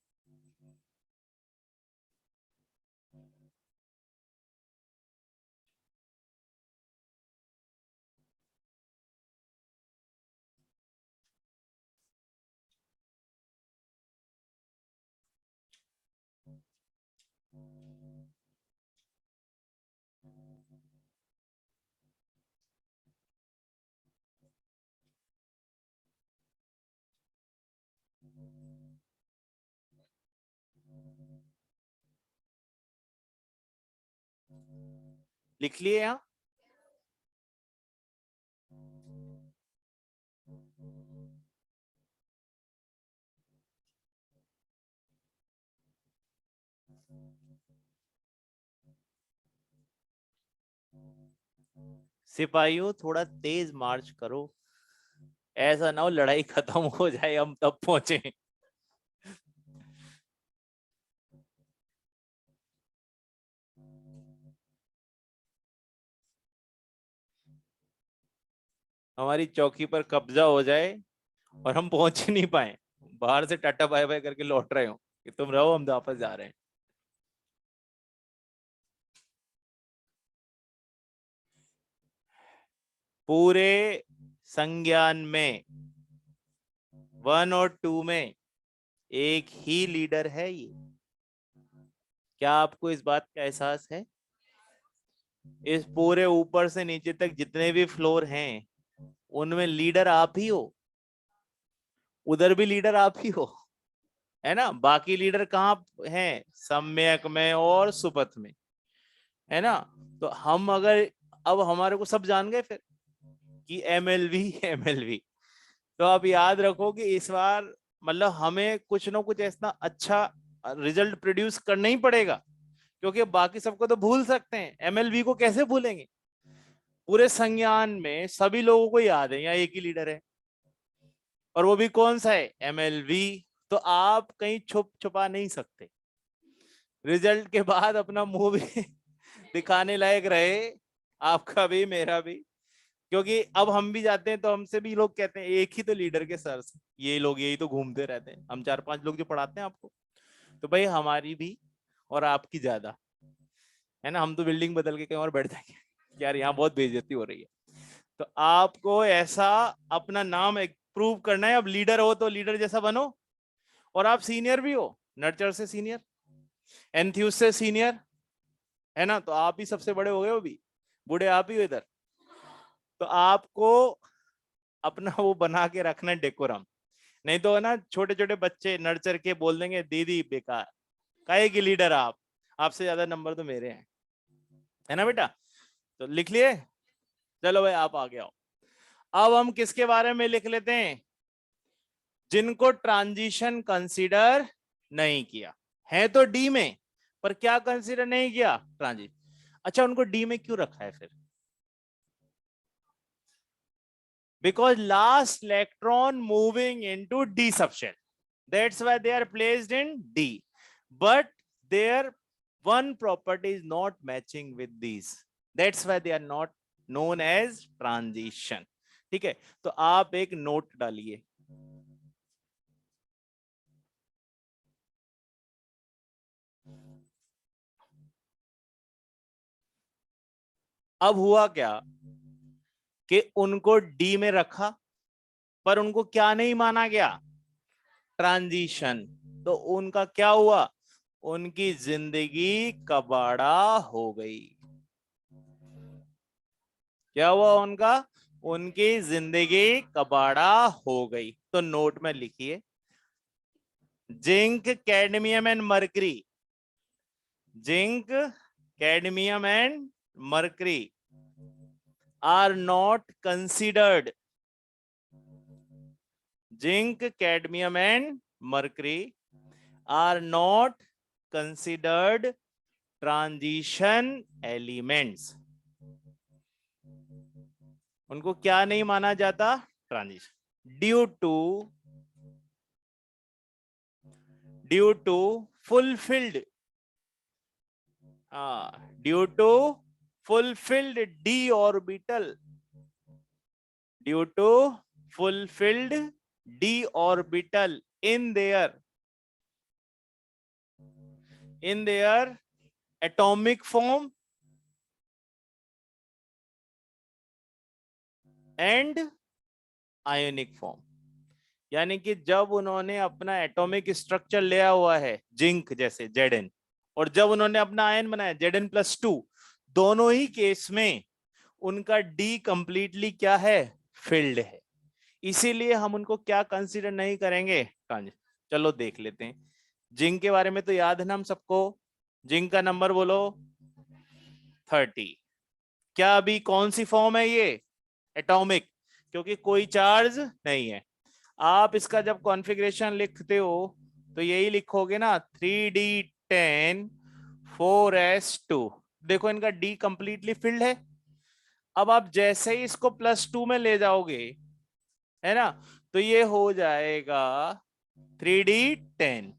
लिख लिए यहां। सिपाहियों थोड़ा तेज मार्च करो, ऐसा ना हो लड़ाई खत्म हो जाए हम तब पहुंचे। हमारी चौकी पर कब्जा हो जाए और हम पहुंच ही नहीं पाए, बाहर से टाटा बाय बाय करके लौट रहे हो कि तुम रहो हम वापस जा रहे हैं। पूरे संज्ञान में 1 और 2 में एक ही लीडर है ये। क्या आपको इस बात का एहसास है? इस पूरे ऊपर से नीचे तक जितने भी फ्लोर हैं उनमें लीडर आप ही हो, उधर भी लीडर आप ही हो, है ना। बाकी लीडर कहाँ हैं? सम्यक में और सुपथ में, है ना। तो हम अगर अब हमारे को सब जान गए फिर कि एमएलवी एमएलवी, तो आप याद रखो कि इस बार मतलब हमें कुछ ना कुछ ऐसा अच्छा रिजल्ट प्रोड्यूस करना ही पड़ेगा, क्योंकि बाकी सबको तो भूल सकते हैं, एमएलवी को कैसे भूलेंगे? पूरे संज्ञान में सभी लोगों को याद है यहाँ एक ही लीडर है, और वो भी कौन सा है? एमएलवी। तो आप कहीं छुप छुपा नहीं सकते। रिजल्ट के बाद अपना मुंह भी दिखाने लायक रहे, आपका भी मेरा भी, क्योंकि अब हम भी जाते हैं तो हमसे भी लोग कहते हैं एक ही तो लीडर के सर से ये लोग यही तो घूमते रहते हैं, हम 4-5 लोग जो पढ़ाते हैं आपको। तो भाई हमारी भी और आपकी ज्यादा, है ना। हम तो बिल्डिंग बदल के कहीं और बैठ जाएंगे यार, यहाँ बहुत बेइज्जती हो रही है। तो आपको ऐसा अपना नाम प्रूव करना है। अब लीडर हो तो लीडर जैसा बनो, और आप सीनियर भी हो, नर्चर से सीनियर, एंथ्यूज से सीनियर, है ना। तो आप ही सबसे बड़े हो गए हो, भी बूढ़े आप ही हो इधर। तो आपको अपना वो बना के रखना डेकोरम, नहीं तो है ना छोटे छोटे बच्चे नर्चर के बोल देंगे दीदी बेकार, काहे की लीडर आप, आपसे ज्यादा नंबर तो मेरे हैं, है ना बेटा। तो लिख लिए? चलो भाई आप आगे आओ। अब हम किसके बारे में लिख लेते हैं? जिनको ट्रांजिशन कंसीडर नहीं किया है, तो डी में, पर क्या कंसीडर नहीं किया? ट्रांजिशन। अच्छा उनको डी में क्यों रखा है फिर? Because last electron moving into D subshell, that's why they are placed in D, but their one property is not matching with these, that's why they are not known as transition। ठीक है, तो आप एक note डालिए। अब हुआ क्या कि उनको डी में रखा, पर उनको क्या नहीं माना गया? ट्रांजिशन। तो उनका क्या हुआ? उनकी जिंदगी कबाड़ा हो गई। क्या हुआ उनका? उनकी जिंदगी कबाड़ा हो गई। तो नोट में लिखिए, zinc cadmium and mercury, zinc cadmium and mercury are not considered, zinc cadmium and mercury are not considered transition elements. उनको क्या नहीं माना जाता? Transition. Due to fulfilled, due to fulfilled d orbital, due to fulfilled d orbital in their atomic form and ionic form। यानी कि जब उन्होंने अपना एटॉमिक स्ट्रक्चर लिया हुआ है जिंक जैसे Zn, और जब उन्होंने अपना आयन बनाया Zn+2, दोनों ही केस में उनका डी कंप्लीटली क्या है, फिल्ड है। इसीलिए हम उनको क्या कंसीडर नहीं करेंगे, चलो देख लेते हैं। जिंक के बारे में तो याद है ना हम सबको, जिंक का नंबर बोलो 30। क्या अभी कौन सी फॉर्म है ये, एटॉमिक, क्योंकि कोई चार्ज नहीं है। आप इसका जब कॉन्फ़िगरेशन लिखते हो तो यही लिखोगे ना, 3d10 4s2। देखो इनका डी कंप्लीटली फिल्ड है। अब आप जैसे ही इसको +2 में ले जाओगे, है ना, तो ये हो जाएगा 3d10।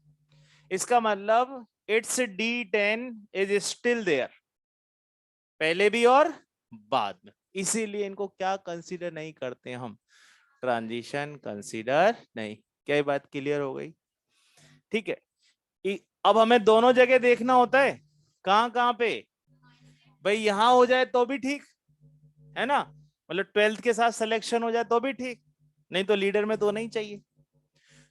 इसका मतलब it's d10 is still there, पहले भी और बाद में। इसीलिए इनको क्या कंसीडर नहीं करते हम, ट्रांजिशन कंसीडर नहीं। क्या ये बात क्लियर हो गई? ठीक है। अब हमें दोनों जगह देखना होता है, कहां कहां पे, भाई यहां हो जाए तो भी ठीक है ना, मतलब 12th के साथ सिलेक्शन हो जाए तो भी ठीक, नहीं तो लीडर में तो नहीं चाहिए।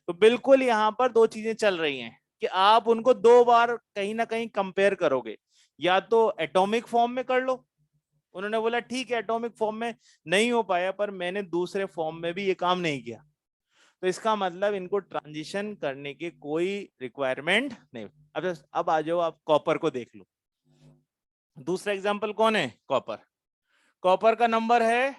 तो बिल्कुल यहां पर दो चीजें चल रही हैं कि आप उनको दो बार कहीं ना कहीं कंपेयर करोगे, या तो एटॉमिक फॉर्म में कर लो, उन्होंने बोला ठीक है एटॉमिक फॉर्म में नहीं हो पाया पर मैंने दूसरे फॉर्म में भी ये काम नहीं किया, तो इसका मतलब इनको ट्रांजिशन करने की कोई रिक्वायरमेंट नहीं। अब आ जाओ, आप कॉपर को देख लो। दूसरा एग्जांपल कौन है, कॉपर। कॉपर का नंबर है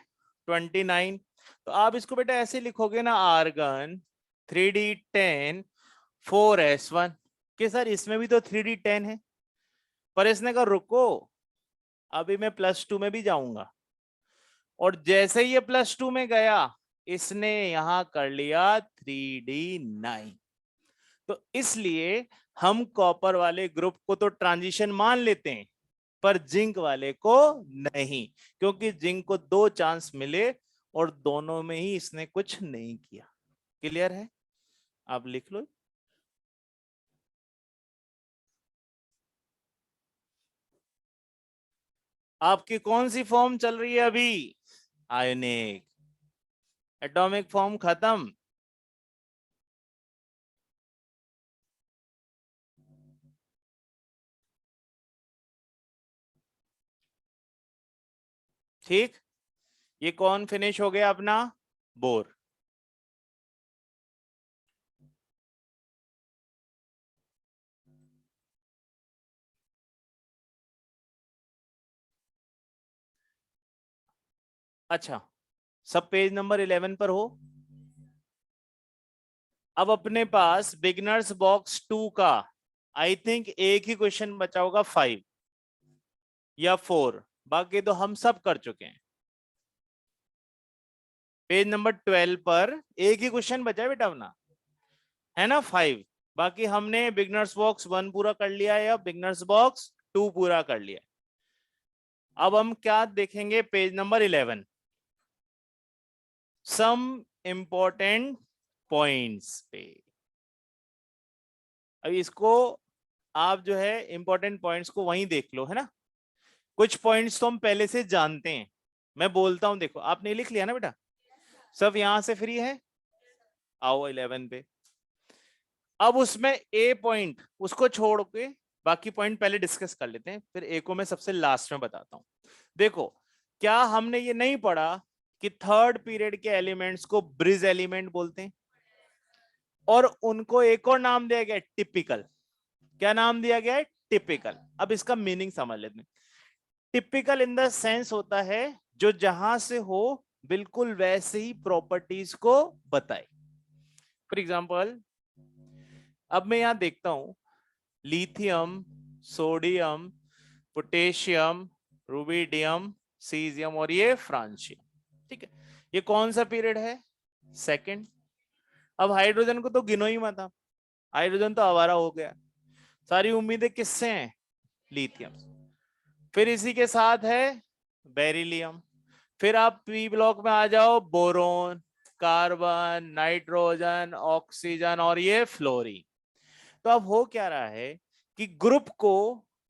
29। तो आप इसको बेटा ऐसे लिखोगे ना, आर्गन 3d10 4s1, कि सर इसमें भी तो 3d10 है। पर इसने कहा रुको, अभी मैं +2 में भी जाऊंगा, और जैसे ही ये +2 में गया इसने यहां कर लिया 3d9। तो इसलिए हम कॉपर वाले ग्रुप को तो ट्रांजिशन मान लेते हैं, पर जिंक वाले को नहीं, क्योंकि जिंक को 2 चांस मिले और दोनों में ही इसने कुछ नहीं किया। क्लियर है? आप लिख लो। आपकी कौन सी फॉर्म चल रही है अभी, आयोनिक। एटॉमिक फॉर्म खत्म। ठीक, ये कौन फिनिश हो गया अपना, बोर। अच्छा, सब पेज नंबर 11 पर हो। अब अपने पास बिगनर्स बॉक्स 2 का आई थिंक एक ही क्वेश्चन बचा होगा, 5 या 4, बाकी तो हम सब कर चुके हैं। पेज नंबर 12 पर एक ही क्वेश्चन बचा है बेटा अपना, है ना, 5। बाकी हमने बिगनर्स बॉक्स 1 पूरा कर लिया है, या बिगनर्स बॉक्स 2 पूरा कर लिया। अब हम क्या देखेंगे, page number 11, some important points पे। अब इसको आप जो है इंपॉर्टेंट पॉइंट्स को वहीं देख लो, है ना। कुछ पॉइंट्स तो हम पहले से जानते हैं, मैं बोलता हूं, देखो आपने लिख लिया ना बेटा, सब यहां से फ्री है, आओ 11 पे। अब उसमें ए पॉइंट उसको छोड़ के बाकी पॉइंट पहले डिस्कस कर लेते हैं, फिर ए को मैं सबसे लास्ट में बताता हूं। देखो, क्या हमने ये नहीं पढ़ा कि थर्ड पीरियड के एलिमेंट्स को ब्रिज एलिमेंट बोलते हैं, और उनको एक और नाम दिया गया, टिपिकल। क्या नाम दिया गया है, टिपिकल। अब इसका मीनिंग समझ लेते हैं। टिपिकल इन द सेंस होता है जो जहां से हो बिल्कुल वैसे ही प्रॉपर्टीज को बताए। फॉर एग्जाम्पल, अब मैं यहां देखता हूं lithium, sodium, potassium, rubidium, caesium और ये फ्रांशियम। ठीक है, ये कौन सा पीरियड है, सेकंड। अब हाइड्रोजन को तो गिनो ही मत, हाइड्रोजन तो आवारा हो गया। सारी उम्मीदें किससे हैं, लिथियम। फिर इसी के साथ है बेरिलियम। फिर आप पी ब्लॉक में आ जाओ, बोरोन, कार्बन, नाइट्रोजन, ऑक्सीजन और ये फ्लोरीन। तो अब हो क्या रहा है कि ग्रुप को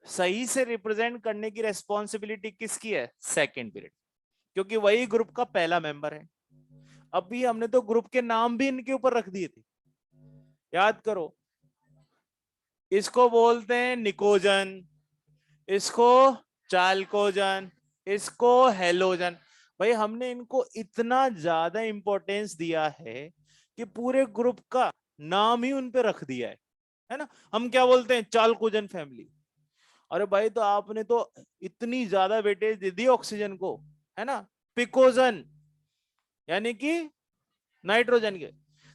सही से रिप्रेजेंट करने की रेस्पॉन्सिबिलिटी किसकी है? सेकंड पीरियड, क्योंकि वही ग्रुप का पहला मेंबर है। अभी हमने तो ग्रुप के नाम भी इनके ऊपर रख दिए थे, याद करो। इसको बोलते हैं निकोजन, इसको चाल्कोजन, इसको हेलोजन। भाई हमने इनको इतना ज्यादा इंपॉर्टेंस दिया है कि पूरे ग्रुप का नाम ही उन पे रख दिया है ना। हम क्या बोलते हैं? चाल्कोजन फैमिली। अरे भाई तो आपने तो इतनी ज्यादा वेटेज दे दी ऑक्सीजन को, है ना। पिकोजन यानी कि नाइट्रोजन के।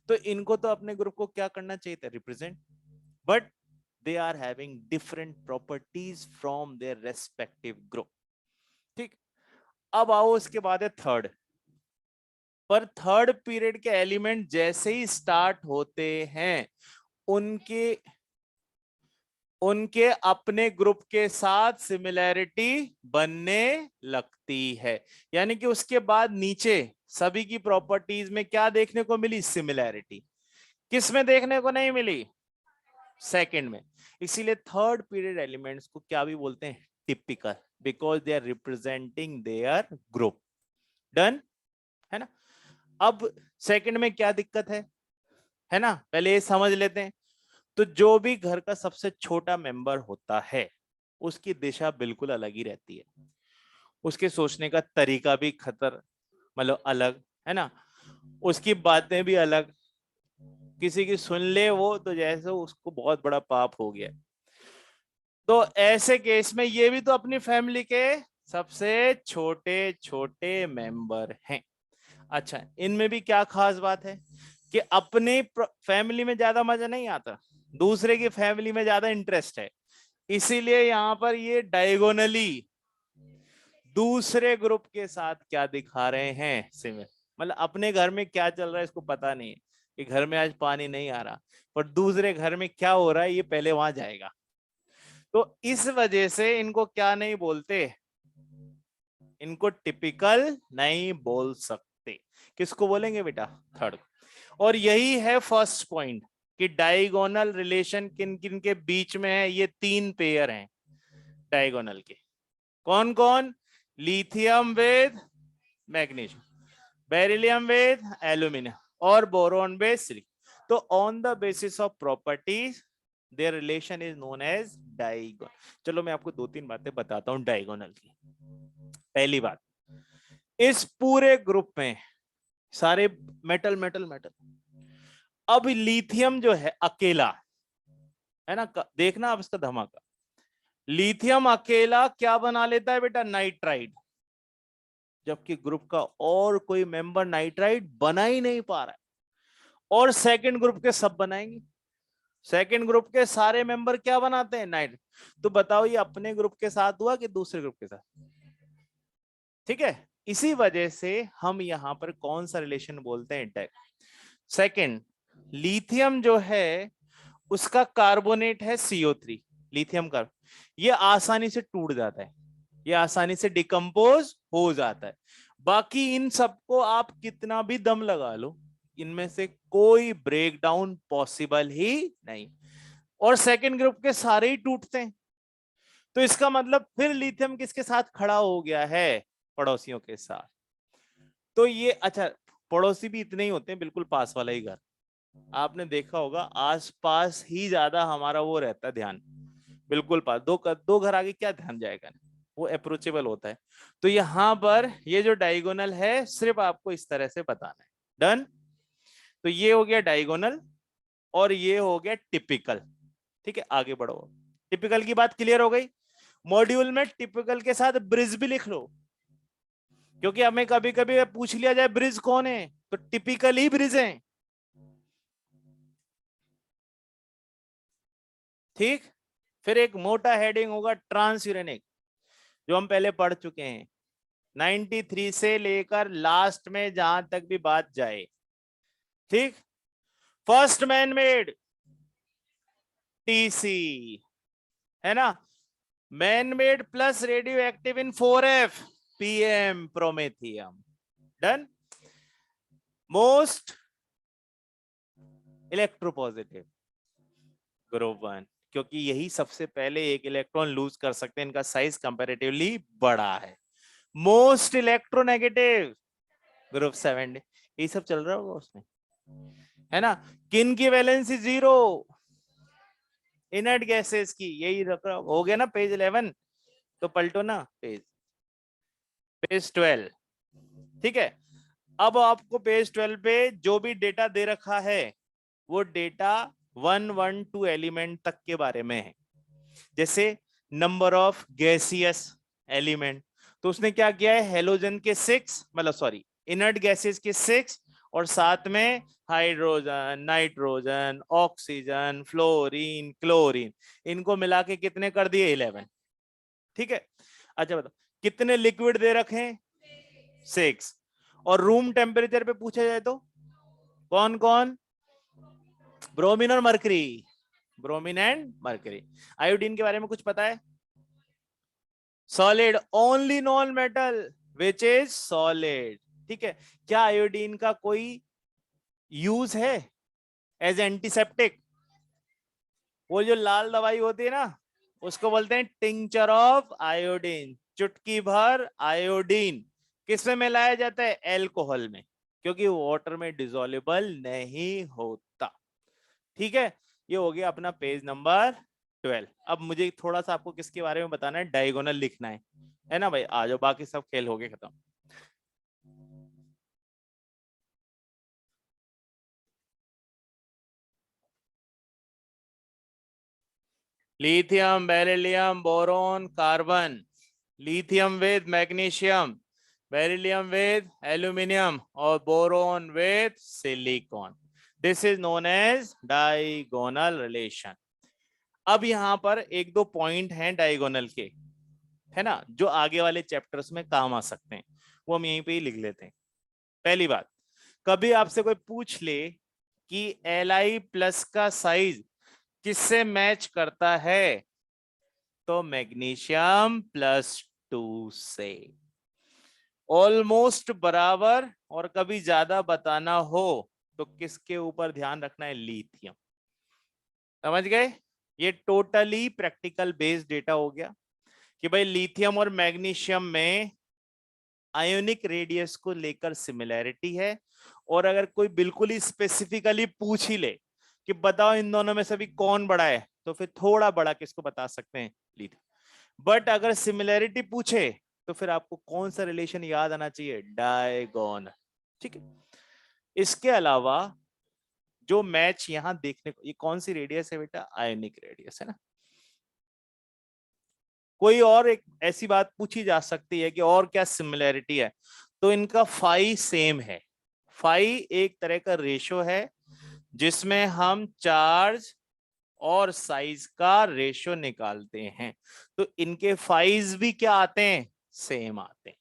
तो इनको तो अपने ग्रुप को क्या करना चाहिए था? Represent, but they are having different properties from their respective group। ठीक, अब आओ उसके बाद है थर्ड। पर थर्ड पीरियड के एलिमेंट जैसे ही स्टार्ट होते हैं उनके उनके अपने ग्रुप के साथ सिमिलैरिटी बनने लगती है। यानी कि उसके बाद नीचे सभी की प्रॉपर्टीज में क्या देखने को मिली? सिमिलैरिटी। किस में देखने को नहीं मिली? सेकंड में। इसीलिए थर्ड पीरियड एलिमेंट्स को क्या भी बोलते हैं? Typical, because they are representing their group. Done है ना। अब सेकंड में क्या दिक्कत है ना, पहले ये समझ लेते हैं। तो जो भी घर का सबसे छोटा मेंबर होता है उसकी दिशा बिल्कुल अलग ही रहती है, उसके सोचने का तरीका भी मतलब अलग, है ना। उसकी बातें भी अलग। किसी की सुन ले वो तो जैसे उसको बहुत बड़ा पाप हो गया। तो ऐसे केस में ये भी तो अपनी फैमिली के सबसे छोटे छोटे मेंबर हैं। अच्छा, इनमें भी क्या खास बात है कि अपनी फैमिली में ज्यादा मजा नहीं आता, दूसरे की फैमिली में ज्यादा इंटरेस्ट है। इसीलिए यहां पर ये डायगोनली दूसरे ग्रुप के साथ क्या दिखा रहे हैं? सिमिलर। मतलब अपने घर में क्या चल रहा है इसको पता नहीं है कि घर में आज पानी नहीं आ रहा, पर दूसरे घर में क्या हो रहा है ये पहले वहां जाएगा। तो इस वजह से इनको क्या नहीं बोलते? इनको टिपिकल नहीं बोल सकते। किसको बोलेंगे बेटा? थर्ड। और यही है फर्स्ट पॉइंट कि डायगोनल रिलेशन किन किन के बीच में है। ये तीन पेयर हैं डायगोनल के। कौन कौन? Lithium with magnesium, beryllium with aluminium और बोरोन विद सिलिकॉन। तो on the basis of properties their relation is known as diagonal. चलो मैं आपको दो तीन बातें बताता हूं डायगोनल की। पहली बात, इस पूरे ग्रुप में सारे मेटल मेटल मेटल। अब लिथियम जो है अकेला, है ना, देखना अब इसका धमाका। लिथियम अकेला क्या बना लेता है बेटा? नाइट्राइड। जबकि ग्रुप का और कोई मेंबर नाइट्राइड बना ही नहीं पा रहा है, और सेकंड ग्रुप के सब बनाएंगे। सेकंड ग्रुप के सारे मेंबर क्या बनाते हैं? नाइट। तो बताओ ये अपने ग्रुप के साथ हुआ कि दूसरे ग्रुप के साथ? ठीक है, इसी वजह से हम यहां पर कौन सा रिलेशन बोलते हैं? सेकंड, लिथियम जो है उसका कार्बोनेट है CO3। लिथियम का ये आसानी से टूट जाता है, ये आसानी से डिकम्पोज हो जाता है। बाकी इन सबको आप कितना भी दम लगा लो, इनमें से कोई ब्रेकडाउन पॉसिबल ही नहीं। और सेकंड ग्रुप के सारे ही टूटते हैं। तो इसका मतलब फिर लिथियम किसके साथ खड़ा हो गया है? पड़ोसियों के साथ। तो ये अच्छा, पड़ोसी भी इतने ही होते हैं, बिल्कुल पास वाला ही घर। आपने देखा होगा आसपास ही ज्यादा हमारा वो रहता है ध्यान, बिल्कुल पास। दो घर आगे क्या ध्यान जाएगा? वो अप्रोचेबल होता है। तो यहां पर ये जो डायगोनल है सिर्फ आपको इस तरह से बताना है। डन। तो ये हो गया डायगोनल और ये हो गया टिपिकल। ठीक है, आगे बढ़ो। टिपिकल की बात क्लियर हो गई। मॉड्यूल में टिपिकल के साथ ब्रिज भी लिख लो, क्योंकि हमें कभी कभी पूछ लिया जाए ब्रिज कौन है, तो टिपिकल ही ब्रिज है। ठीक, फिर एक मोटा हेडिंग होगा ट्रांसयूरेनिक, जो हम पहले पढ़ चुके हैं 93 से लेकर लास्ट में जहां तक भी बात जाए। ठीक, फर्स्ट मैन मेड TC, है ना। Man made plus radio active in 4F PM promethium. Done. Most electropositive group 1, क्योंकि यही सबसे पहले एक इलेक्ट्रॉन लूज कर सकते हैं, इनका साइज कंपैरेटिवली बड़ा है। मोस्ट इलेक्ट्रोनेगेटिव ग्रुप 7, यही सब चल रहा होगा उसमें, है ना। किन की वैलेंसी 0? इनर्ट गैसेस की, यही रख रहा हो गया ना पेज 11। तो पलटो ना पेज 12, ठीक है। अब आपको पेज 12 पे जो भी डेटा दे रखा है वो डेटा 112 एलिमेंट तक के बारे में है। जैसे नंबर ऑफ गैसियस एलिमेंट, तो उसने क्या किया है, हेलोजन के 6, मतलब सॉरी इनर्ट गैसेस के 6 और साथ में hydrogen, nitrogen, oxygen, fluorine, chlorine, इनको मिला के कितने कर दिए, 11। ठीक है। अच्छा बताओ कितने लिक्विड दे रखे हैं, 6। और रूम टेम्परेचर पे पूछा जाए तो कौन कौन, ब्रोमीन और mercury, bromine and mercury. Iodine के बारे में कुछ पता है, solid, only non metal which is solid. ठीक है। क्या आयोडीन का कोई यूज है एज एंटीसेप्टिक? वो जो लाल दवाई होती है ना, उसको बोलते हैं टिंचर ऑफ आयोडीन, चुटकी भर आयोडीन। किसमें मिलाया जाता है, एल्कोहल में, क्योंकि वाटर में डिसॉल्युबल नहीं होता। ठीक है। ये हो गया अपना पेज नंबर 12। अब मुझे थोड़ा सा आपको किसके बारे में बताना है, डायगोनल लिखना है ना भाई। आ जाओ, बाकी सब खेल हो गए खत्म। Lithium, beryllium, boron, carbon, lithium with magnesium, beryllium with aluminium और boron with silicon. This is known as diagonal relation. अब यहां पर एक दो पॉइंट हैं डायगोनल के, है ना, जो आगे वाले चैप्टर्स में काम आ सकते हैं, वो हम यहीं पे ही लिख लेते हैं। पहली बात, कभी आपसे कोई पूछ ले कि Li+ का साइज किससे मैच करता है, तो मैग्नीशियम +2 से ऑलमोस्ट बराबर, और कभी ज्यादा बताना हो तो किसके ऊपर ध्यान रखना है, लिथियम। समझ गए? ये टोटली प्रैक्टिकल बेस्ड डेटा हो गया कि भाई लिथियम और मैग्नीशियम में आयोनिक रेडियस को लेकर सिमिलैरिटी है। और अगर कोई बिल्कुल ही स्पेसिफिकली पूछ ही ले कि बताओ इन दोनों में से भी कौन बड़ा है, तो फिर थोड़ा बड़ा किसको बता सकते हैं, लिथियम। बट अगर सिमिलैरिटी पूछे तो फिर आपको कौन सा रिलेशन याद आना चाहिए, डायगोनल। ठीक है। इसके अलावा जो मैच यहां देखने को, ये कौन सी रेडियस है बेटा, आयोनिक रेडियस है ना। कोई और एक ऐसी बात पूछी जा सकती है कि और क्या सिमिलैरिटी है, तो इनका फाई सेम है। फाई एक तरह का रेशो है जिसमें हम चार्ज और साइज का रेशो निकालते हैं, तो इनके फाइज भी क्या आते हैं, सेम आते हैं।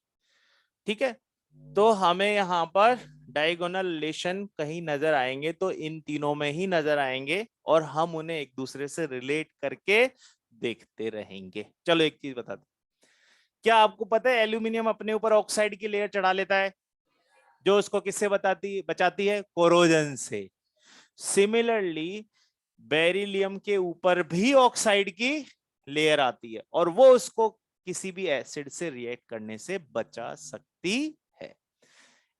ठीक है। तो हमें यहां पर डायगोनल रिलेशन कहीं नजर आएंगे तो इन तीनों में ही नजर आएंगे, और हम उन्हें एक दूसरे से रिलेट करके देखते रहेंगे। चलो एक चीज बता दो, क्या आपको पता है एल्यूमिनियम अपने ऊपर ऑक्साइड की लेयर चढ़ा लेता है, जो उसको किससे बचाती है, कोरोजन से। सिमिलरली बेरिलियम के ऊपर भी ऑक्साइड की लेयर आती है और वो उसको किसी भी एसिड से रिएक्ट करने से बचा सकती है।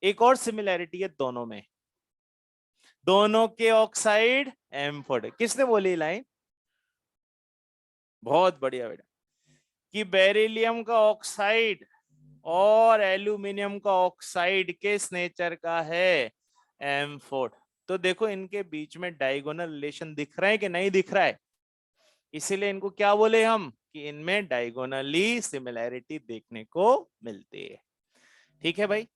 एक और सिमिलैरिटी है दोनों में, दोनों के ऑक्साइड एम्फोर्ड। किसने बोली लाइन, बहुत बढ़िया बेटा, कि बेरिलियम का ऑक्साइड और एल्यूमिनियम का ऑक्साइड किस नेचर का है, एम्फोर्ड। तो देखो इनके बीच में डायगोनल रिलेशन दिख रहा है कि नहीं दिख रहा है, इसीलिए इनको क्या बोले हम, कि इनमें डायगोनली सिमिलैरिटी देखने को मिलती है। ठीक है भाई।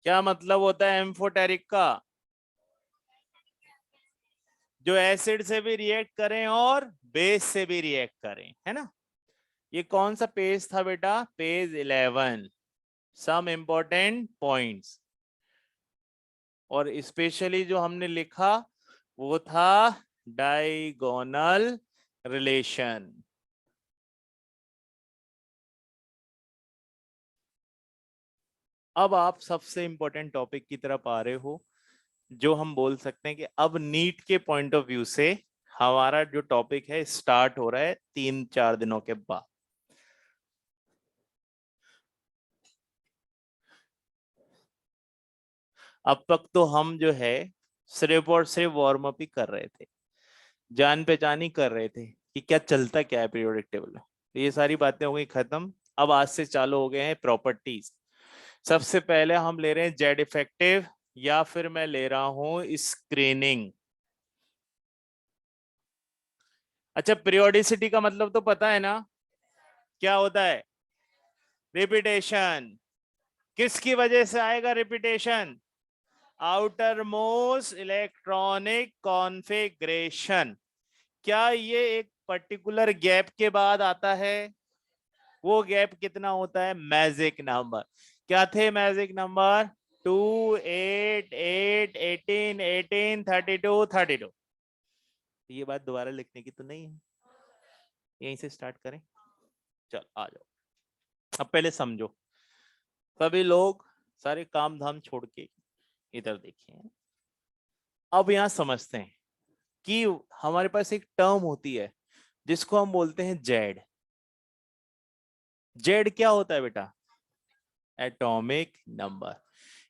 क्या मतलब होता है एम्फोटेरिक का, जो एसिड से भी रिएक्ट करें और बेस से भी रिएक्ट करें, है ना। ये कौन सा पेज था बेटा, पेज 11, सम इंपॉर्टेंट पॉइंट्स। और स्पेशली जो हमने लिखा वो था डायगोनल रिलेशन। अब आप सबसे इंपॉर्टेंट टॉपिक की तरफ आ रहे हो, जो हम बोल सकते हैं कि अब नीट के पॉइंट ऑफ व्यू से हमारा जो टॉपिक है स्टार्ट हो रहा है 3-4 दिनों के बाद। अब तक तो हम जो है सिर्फ और सिर्फ वार्म अप ही कर रहे थे, जान पहचान ही कर रहे थे कि क्या चलता क्या है पीरियोडिक टेबल में। तो ये सारी बातें हो गई खत्म। अब आज से चालू हो गए हैं प्रॉपर्टीज। सबसे पहले हम ले रहे हैं जेड इफेक्टिव, या फिर मैं ले रहा हूं स्क्रीनिंग। अच्छा, पीरियोडिसिटी का मतलब तो पता है ना, क्या होता है, रिपीटेशन। किसकी वजह से आएगा repetition, outer most electronic configuration. क्या ये एक पर्टिकुलर गैप के बाद आता है, वो गैप कितना होता है, मैजिक नंबर। क्या थे मैजिक नंबर, 2, 8, 8, 18, 18, 32, 32। ये बात दोबारा लिखने की तो नहीं है, यहीं से स्टार्ट करें। चल आ जाओ, अब पहले समझो। सभी लोग सारे काम धाम छोड़ के इधर देखिए। अब यहां समझते हैं कि हमारे पास एक टर्म होती है जिसको हम बोलते हैं जेड। जेड क्या होता है बेटा, एटॉमिक नंबर।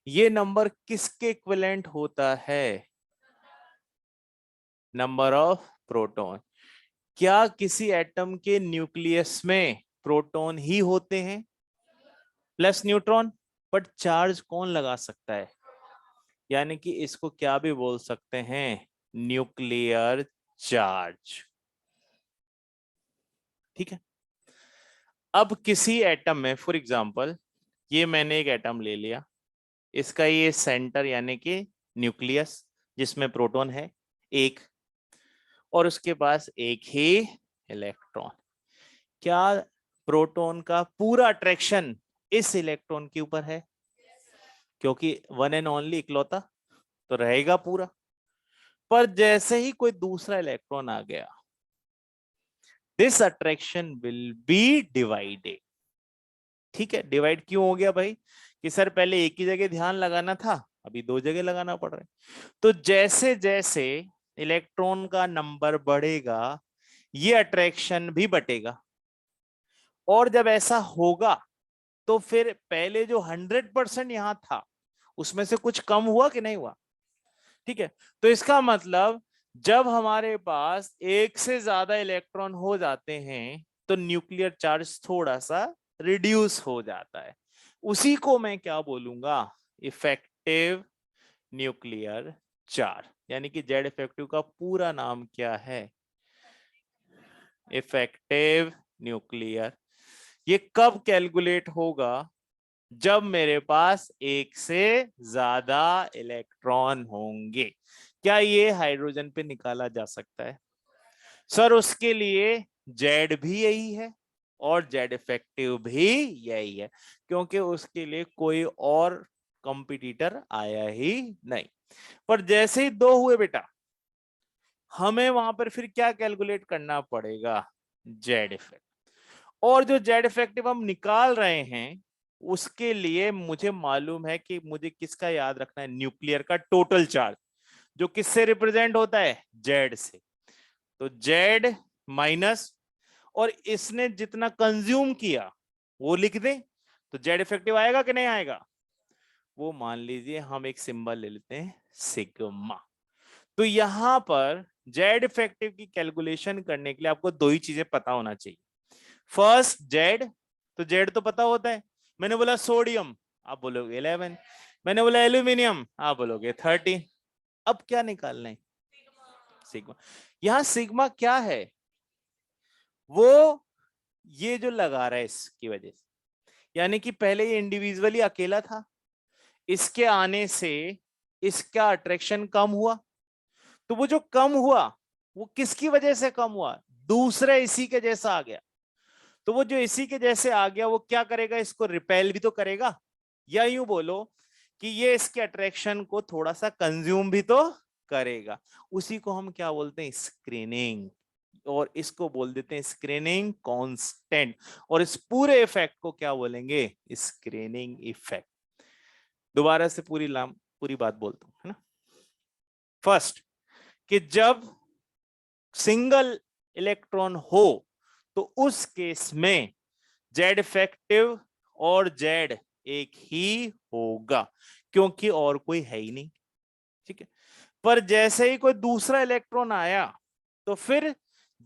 ये नंबर किसके इक्विवेलेंट होता है, नंबर ऑफ प्रोटॉन। क्या किसी एटम के न्यूक्लियस में प्रोटॉन ही होते हैं प्लस न्यूट्रॉन, बट चार्ज कौन लगा सकता है, यानी कि इसको क्या भी बोल सकते हैं, न्यूक्लियर चार्ज। ठीक है। अब किसी एटम में, फॉर एग्जांपल ये मैंने एक एटम ले लिया, इसका ये सेंटर यानी कि न्यूक्लियस जिसमें प्रोटॉन है एक, और उसके पास एक ही इलेक्ट्रॉन। क्या प्रोटॉन का पूरा अट्रैक्शन इस इलेक्ट्रॉन के ऊपर है, क्योंकि वन एंड ओनली इकलौता, तो रहेगा पूरा। पर जैसे ही कोई दूसरा इलेक्ट्रॉन आ गया, this attraction will be divided. ठीक है, डिवाइड क्यों हो गया भाई, कि सर पहले एक ही जगह ध्यान लगाना था, अभी दो जगह लगाना पड़ रहा है। तो जैसे जैसे इलेक्ट्रॉन का नंबर बढ़ेगा, ये अट्रैक्शन भी बढ़ेगा। और जब ऐसा होगा तो फिर पहले जो 100% यहां था उसमें से कुछ कम हुआ कि नहीं हुआ। ठीक है, तो इसका मतलब जब हमारे पास एक से ज्यादा इलेक्ट्रॉन हो जाते हैं तो न्यूक्लियर चार्ज थोड़ा सा रिड्यूस हो जाता है। उसी को मैं क्या बोलूंगा, इफेक्टिव न्यूक्लियर चार्ज, यानी कि जेड इफेक्टिव का पूरा नाम क्या है, इफेक्टिव न्यूक्लियर। ये कब कैलकुलेट होगा, जब मेरे पास एक से ज्यादा इलेक्ट्रॉन होंगे। क्या ये हाइड्रोजन पे निकाला जा सकता है, सर उसके लिए जेड भी यही है और जेड इफेक्टिव भी यही है, क्योंकि उसके लिए कोई और कंपटीटर आया ही नहीं। पर जैसे ही दो हुए बेटा, हमें वहां पर फिर क्या कैलकुलेट करना पड़ेगा, जेड इफेक्ट। और जो जेड इफेक्टिव हम निकाल रहे हैं उसके लिए मुझे मालूम है कि मुझे किसका याद रखना है, न्यूक्लियर का टोटल चार्ज, जो किससे रिप्रेजेंट होता है, जेड से। तो जेड माइनस, और इसने जितना कंज्यूम किया वो लिख दें, तो जेड इफेक्टिव आएगा कि नहीं आएगा। वो मान लीजिए हम एक सिंबल ले लेते हैं सिग्मा। तो यहां पर जेड इफेक्टिव की कैलकुलेशन करने के लिए आपको दो ही चीजें पता होना चाहिए। फर्स्ट जेड, तो जेड तो पता होता है। मैंने बोला सोडियम, आप बोलोगे 11। मैंने बोला एल्यूमिनियम, आप बोलोगे 30। अब क्या निकालना है, सिग्मा। यहां सिग्मा क्या है, वो ये जो लगा रहा है इसकी वजह से, यानी कि पहले ये इंडिविजुअली अकेला था, इसके आने से इसका अट्रैक्शन कम हुआ, तो वो जो कम हुआ वो किसकी वजह से कम हुआ, दूसरे इसी के जैसा आ गया। तो वो जो इसी के जैसे आ गया वो क्या करेगा, इसको रिपेल भी तो करेगा, या यूं बोलो कि ये इसके अट्रैक्शन को थोड़ा सा कंज्यूम भी तो करेगा। उसी को हम क्या बोलते हैं, स्क्रीनिंग, और इसको बोल देते हैं स्क्रीनिंग कांस्टेंट, और इस पूरे इफेक्ट को क्या बोलेंगे, स्क्रीनिंग इफेक्ट। दोबारा से पूरी बात बोलता हूं, है ना। फर्स्ट, कि जब सिंगल इलेक्ट्रॉन हो तो उस केस में जेड इफेक्टिव और जेड एक ही होगा, क्योंकि और कोई है ही नहीं, ठीक है। पर जैसे ही कोई दूसरा इलेक्ट्रॉन आया तो फिर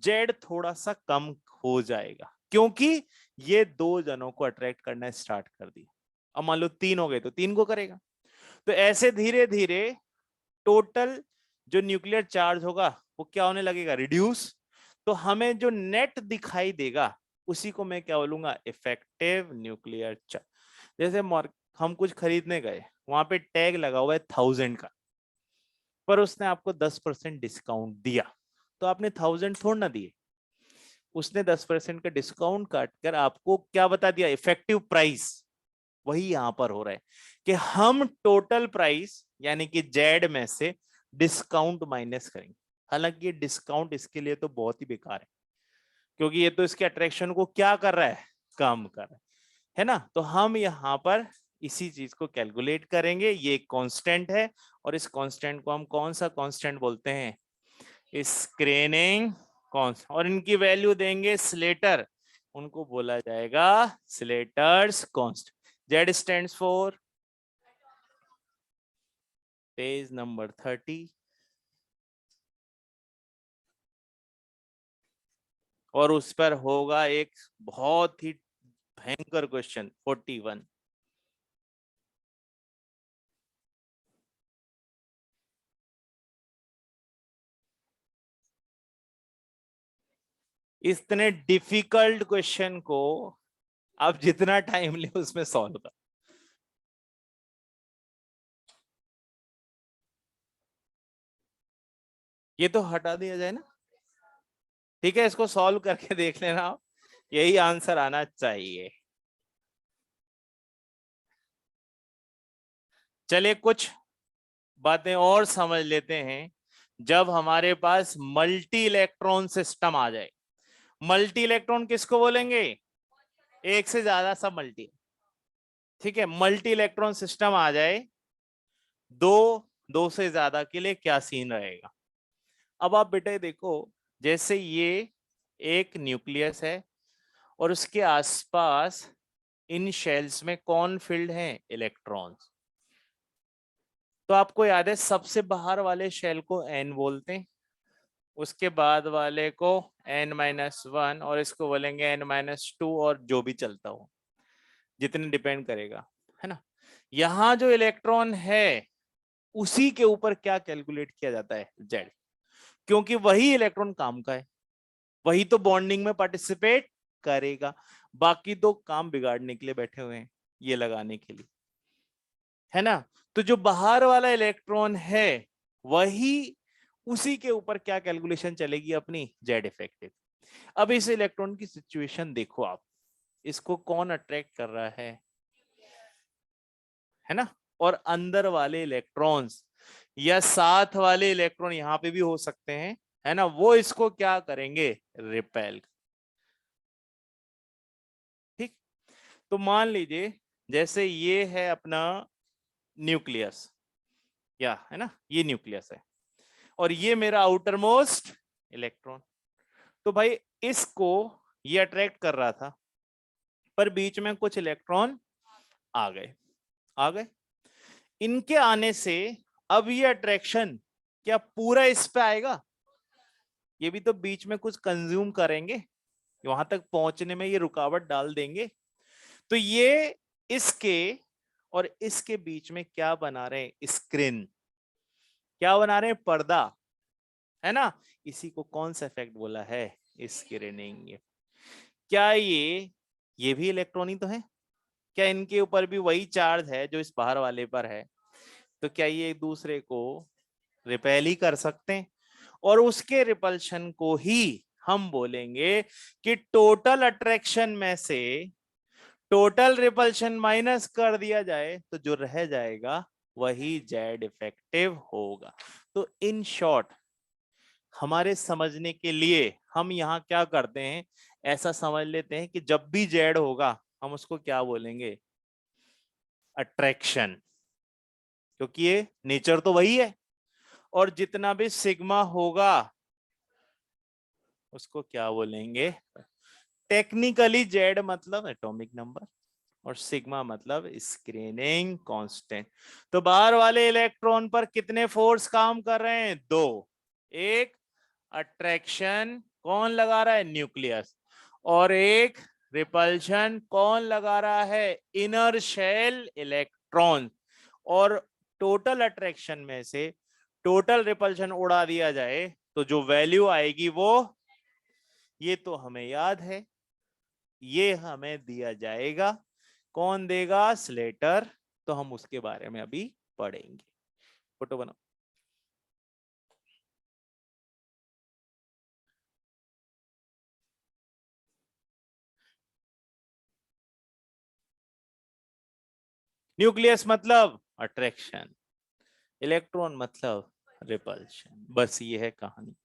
जेड थोड़ा सा कम हो जाएगा, क्योंकि ये दो जनों को अट्रैक्ट करना स्टार्ट कर दिया। अब मान लो 3 हो गए तो 3 को करेगा। तो ऐसे धीरे धीरे टोटल जो न्यूक्लियर चार्ज होगा वो क्या होने लगेगा, रिड्यूस। तो हमें जो नेट दिखाई देगा उसी को मैं क्या बोलूंगा, इफेक्टिव न्यूक्लियर चार्ज। जैसे हम कुछ खरीदने गए, वहां पे टैग लगा हुआ है 1000 का, पर उसने आपको 10% डिस्काउंट दिया, तो आपने 1000 थोड़ा ना दिए, उसने 10% का डिस्काउंट काट कर आपको क्या बता दिया, इफेक्टिव प्राइस। वही यहां पर हो रहा है कि हम टोटल प्राइस यानी कि जेड में से डिस्काउंट माइनस करेंगे। हालांकि ये डिस्काउंट इसके लिए तो बहुत ही बेकार है, क्योंकि ये तो इसके अट्रैक्शन को क्या कर रहा है, कम कर रहा है ना। तो हम यहाँ पर इसी चीज को कैलकुलेट करेंगे, ये कांस्टेंट है, और इस कांस्टेंट को हम कौन सा कांस्टेंट बोलते हैं, स्क्रीनिंग कांस्टेंट, और इनकी वैल्यू देंगे स्लेटर, उनको बोला जाएगा Slater's constant. Z stands for, page number 30, और उस पर होगा एक बहुत ही भयंकर क्वेश्चन 41। इतने डिफिकल्ट क्वेश्चन को आप जितना टाइम ले उसमें सॉल्व कर। ये तो हटा दिया जाए ना, ठीक है, इसको सॉल्व करके देख लेना आप, यही आंसर आना चाहिए। चलिए कुछ बातें और समझ लेते हैं। जब हमारे पास मल्टी इलेक्ट्रॉन सिस्टम आ जाए, मल्टी इलेक्ट्रॉन किसको बोलेंगे, एक से ज्यादा सब मल्टी, ठीक है। मल्टी इलेक्ट्रॉन सिस्टम आ जाए, दो से ज्यादा के लिए क्या सीन रहेगा। अब आप बेटे देखो, जैसे ये एक न्यूक्लियस है और उसके आसपास इन शेल्स में कौन फिल्ड हैं, इलेक्ट्रॉन्स। तो आपको याद है सबसे बाहर वाले शेल को एन बोलते हैं, उसके बाद वाले को n-1, और इसको बोलेंगे n-2, और जो भी चलता हो, जितने डिपेंड करेगा, है ना। यहां जो इलेक्ट्रॉन है उसी के ऊपर क्या कैलकुलेट किया जाता है, जेड, क्योंकि वही इलेक्ट्रॉन काम का है, वही तो बॉन्डिंग में पार्टिसिपेट करेगा। बाकी तो काम बिगाड़ने के लिए बैठे हुए हैं, ये लगाने के लिए, है ना। तो जो बाहर वाला इलेक्ट्रॉन है वही, उसी के ऊपर क्या कैलकुलेशन चलेगी अपनी, जेड इफेक्टिव। अब इस इलेक्ट्रॉन की सिचुएशन देखो आप, इसको कौन अट्रैक्ट कर रहा है ना, और अंदर वाले इलेक्ट्रॉन्स या साथ वाले इलेक्ट्रॉन यहां पे भी हो सकते हैं, है ना, वो इसको क्या करेंगे, रिपेल। ठीक। तो मान लीजिए जैसे ये है अपना न्यूक्लियस, या है ना, ये न्यूक्लियस है और ये मेरा आउटर मोस्ट इलेक्ट्रॉन। तो भाई इसको ये अट्रैक्ट कर रहा था, पर बीच में कुछ इलेक्ट्रॉन आ गए, आ गए। इनके आने से अब ये अट्रैक्शन क्या पूरा इस पे आएगा, ये भी तो बीच में कुछ कंज्यूम करेंगे, वहां तक पहुंचने में ये रुकावट डाल देंगे। तो ये इसके और इसके बीच में क्या बना रहे हैं, स्क्रीन, क्या बना रहे हैं, पर्दा, है ना। इसी को कौन सा इफेक्ट बोला है, स्क्रीनिंग। क्या ये भी इलेक्ट्रॉन ही तो है, क्या इनके ऊपर भी वही चार्ज है जो इस बाहर वाले पर है, तो क्या ये एक दूसरे को रिपेल ही कर सकते हैं, और उसके रिपल्शन को ही हम बोलेंगे कि टोटल अट्रैक्शन में से टोटल रिपल्शन माइनस कर दिया जाए तो जो रह जाएगा वही जेड इफेक्टिव होगा। तो इन शॉर्ट हमारे समझने के लिए हम यहाँ क्या करते हैं, ऐसा समझ लेते हैं कि जब भी जेड होगा हम उसको क्या बोलेंगे, अट्रैक्शन, क्योंकि ये नेचर तो वही है। और जितना भी सिग्मा होगा उसको क्या बोलेंगे, टेक्निकली जेड मतलब एटॉमिक नंबर और सिग्मा मतलब स्क्रीनिंग कांस्टेंट। तो बाहर वाले इलेक्ट्रॉन पर कितने फोर्स काम कर रहे हैं, दो। एक अट्रैक्शन कौन लगा रहा है, न्यूक्लियस, और एक रिपल्शन कौन लगा रहा है, इनर शेल इलेक्ट्रॉन। और टोटल अट्रैक्शन में से टोटल रिपल्शन उड़ा दिया जाए तो जो वैल्यू आएगी वो, ये तो हमें याद है, ये हमें दिया जाएगा। कौन देगा, स्लेटर। तो हम उसके बारे में अभी पढ़ेंगे। फोटो बनाओ। न्यूक्लियस मतलब अट्रैक्शन, इलेक्ट्रॉन मतलब रिपल्शन, बस ये है कहानी।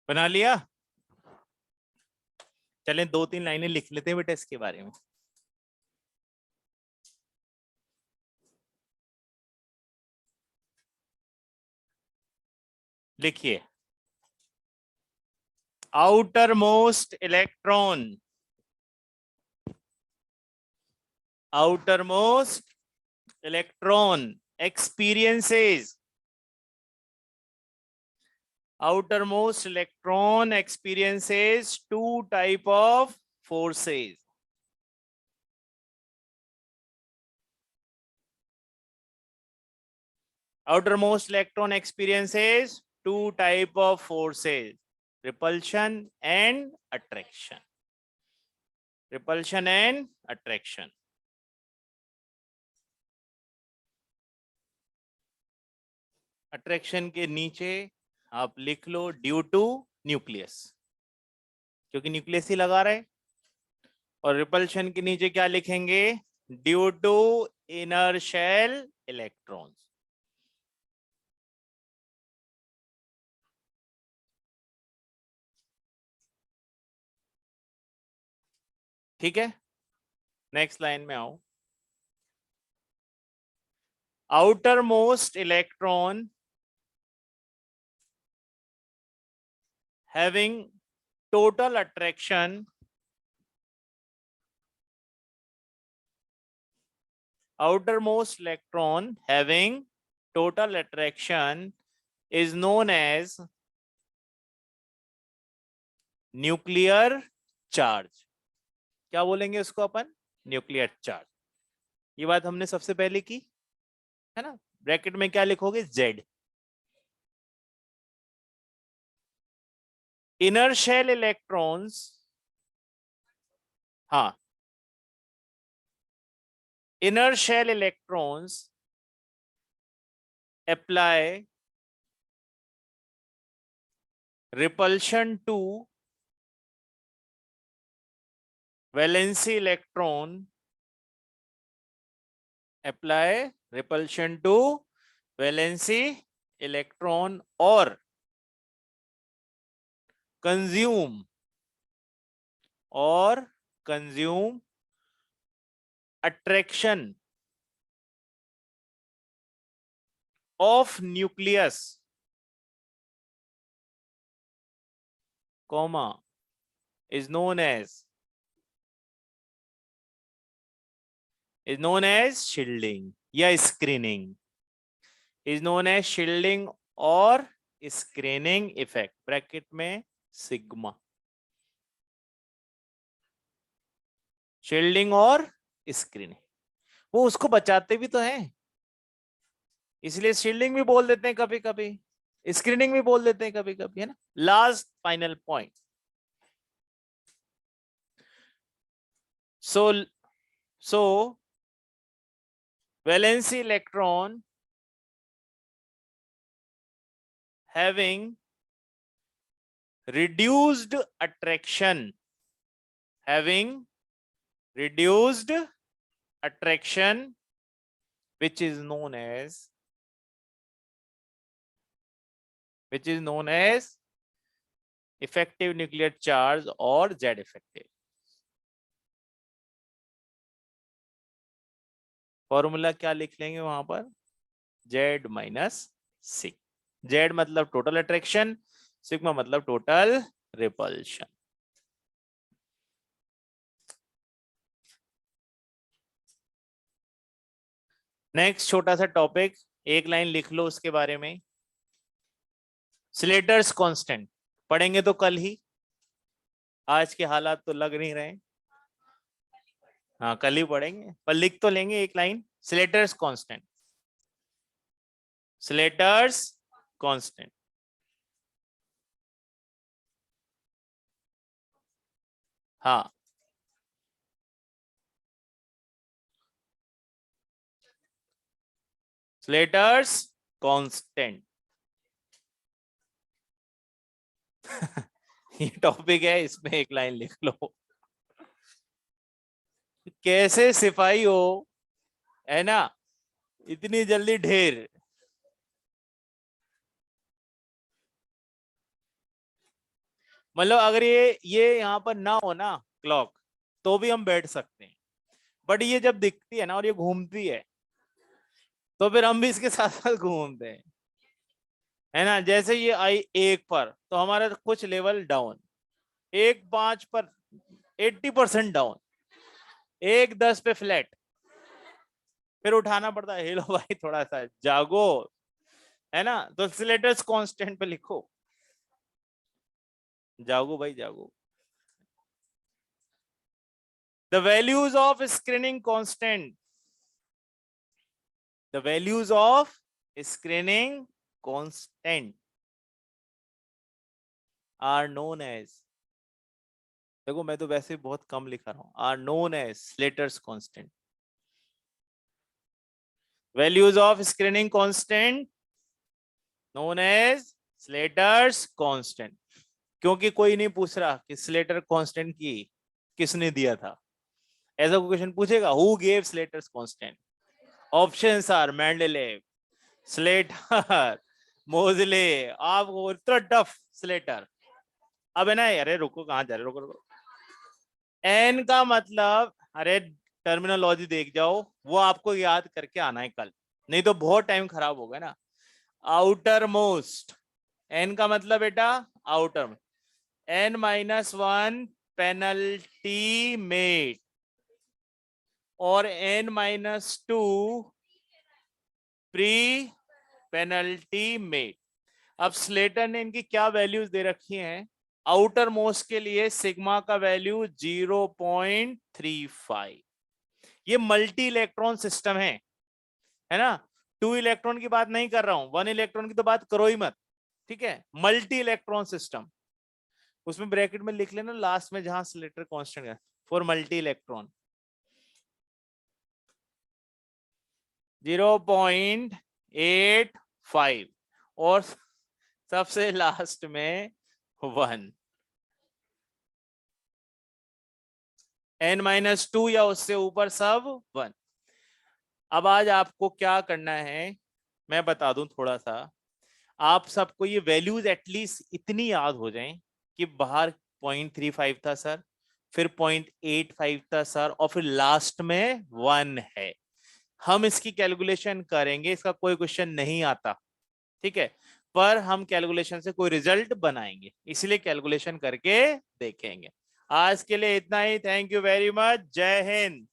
बना लिया। चलें दो तीन लाइनें लिख लेते हैं बेटा इसके बारे में। लिखिए, outer most electron, outermost electron experiences, outermost electron experiences two type of forces. Outermost electron experiences two type of forces, repulsion and attraction. Repulsion and attraction. Attraction के नीचे आप लिख लो ड्यू टू न्यूक्लियस, क्योंकि न्यूक्लियस ही लगा रहे। और रिपल्शन के नीचे क्या लिखेंगे, due to inner shell electrons. ठीक है, नेक्स्ट लाइन में आओ। Outermost electron having total attraction, outermost electron having total attraction is known as nuclear charge. क्या बोलेंगे उसको अपन, न्यूक्लियर चार्ज। ये बात हमने सबसे पहले की है ना। ब्रैकेट में क्या लिखोगे, Z। इनर शेल इलेक्ट्रॉन्स, हाँ, inner shell electrons apply repulsion to valency electron, apply repulsion to valency electron or consume attraction of nucleus, comma, is known as shielding या screening, is known as shielding और screening effect, bracket में sigma, shielding और screening. वो उसको बचाते भी तो हैं, इसलिए शील्डिंग भी बोल देते हैं कभी कभी, स्क्रीनिंग भी बोल देते हैं कभी कभी, है ना। Last final point, so valency electron having reduced attraction, which is known as effective nuclear charge or Z effective। Formula क्या लिख लेंगे वहां पर, Z माइनस सी। Z मतलब टोटल अट्रैक्शन, सिग्मा मतलब टोटल रिपल्शन। नेक्स्ट छोटा सा टॉपिक, एक लाइन लिख लो उसके बारे में। स्लेटर्स कांस्टेंट पढ़ेंगे तो कल ही, आज के हालात तो लग नहीं रहे। हाँ कल ही पढ़ेंगे, पर लिख तो लेंगे एक line, Slater's constant, Slater's constant. हाँ स्लेटर्स कांस्टेंट ये टॉपिक है, इसमें एक लाइन लिख लो। कैसे सिपाही हो, है ना, इतनी जल्दी ढेर। मतलब अगर ये यहाँ पर ना हो ना क्लॉक, तो भी हम बैठ सकते हैं, बट ये जब दिखती है ना और ये घूमती है, तो फिर हम भी इसके साथ साथ घूमते हैं, है ना। जैसे ये आई 1 पर, तो हमारा कुछ लेवल डाउन, 1 5 पर 80% डाउन, 1 10 पे फ्लैट, फिर उठाना पड़ता है, हेलो भाई थोड़ा सा जागो, है ना। तो स्लेटर्स कांस्टेंट पे लिखो, जागो भाई जागो। The values of screening constant, the values of screening constant are known as, देखो मैं तो वैसे बहुत कम लिखा रहा हूं, are known as Slater's constant। Values of screening constant known as Slater's constant, क्योंकि कोई नहीं पूछ रहा कि स्लेटर कांस्टेंट की किसने दिया था। ऐसा कोई क्वेश्चन पूछेगा, who gave Slater's constant, options are Mendeleev, Slater, Moseley. आपको इतना टफ स्लेटर, अब है ना, अरे रुको कहां जा रहे, रुको रुको। एन का मतलब, अरे टर्मिनोलॉजी देख जाओ, वो आपको याद करके आना है कल, नहीं तो बहुत टाइम खराब होगा ना। आउटर मोस्ट, एन का मतलब बेटा आउटर, n-1 पेनल्टी मेट और n-2 प्री पेनल्टी मेट। अब स्लेटर ने इनकी क्या वैल्यूज दे रखी हैं, आउटर मोस्ट के लिए सिग्मा का वैल्यू 0.35, ये मल्टी इलेक्ट्रॉन सिस्टम है ना। 2 इलेक्ट्रॉन की बात नहीं कर रहा हूं, 1 इलेक्ट्रॉन की तो बात करो ही मत, ठीक है। मल्टी इलेक्ट्रॉन सिस्टम, उसमें ब्रैकेट में लिख लेना लास्ट में जहां स्लेटर कांस्टेंट है, फॉर मल्टी इलेक्ट्रॉन। 0.85 और सबसे लास्ट में 1, n-2 या उससे ऊपर सब 1। अब आज आपको क्या करना है मैं बता दूं थोड़ा सा, आप सबको ये वैल्यूज एटलीस्ट इतनी याद हो जाएं कि बाहर 0.35 था सर, फिर 0.85 था सर, और फिर लास्ट में 1 है। हम इसकी कैलकुलेशन करेंगे, इसका कोई क्वेश्चन नहीं आता, ठीक है, पर हम कैलकुलेशन से कोई रिजल्ट बनाएंगे, इसलिए कैलकुलेशन करके देखेंगे। आज के लिए इतना ही। Thank you very much. Jai Hind.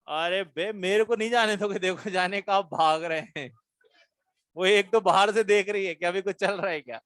अरे बे मेरे को नहीं जाने दोगे, देखो जाने का आप भाग रहे हैं। वो एक तो बाहर से देख रही है कि अभी कुछ चल रहा है क्या।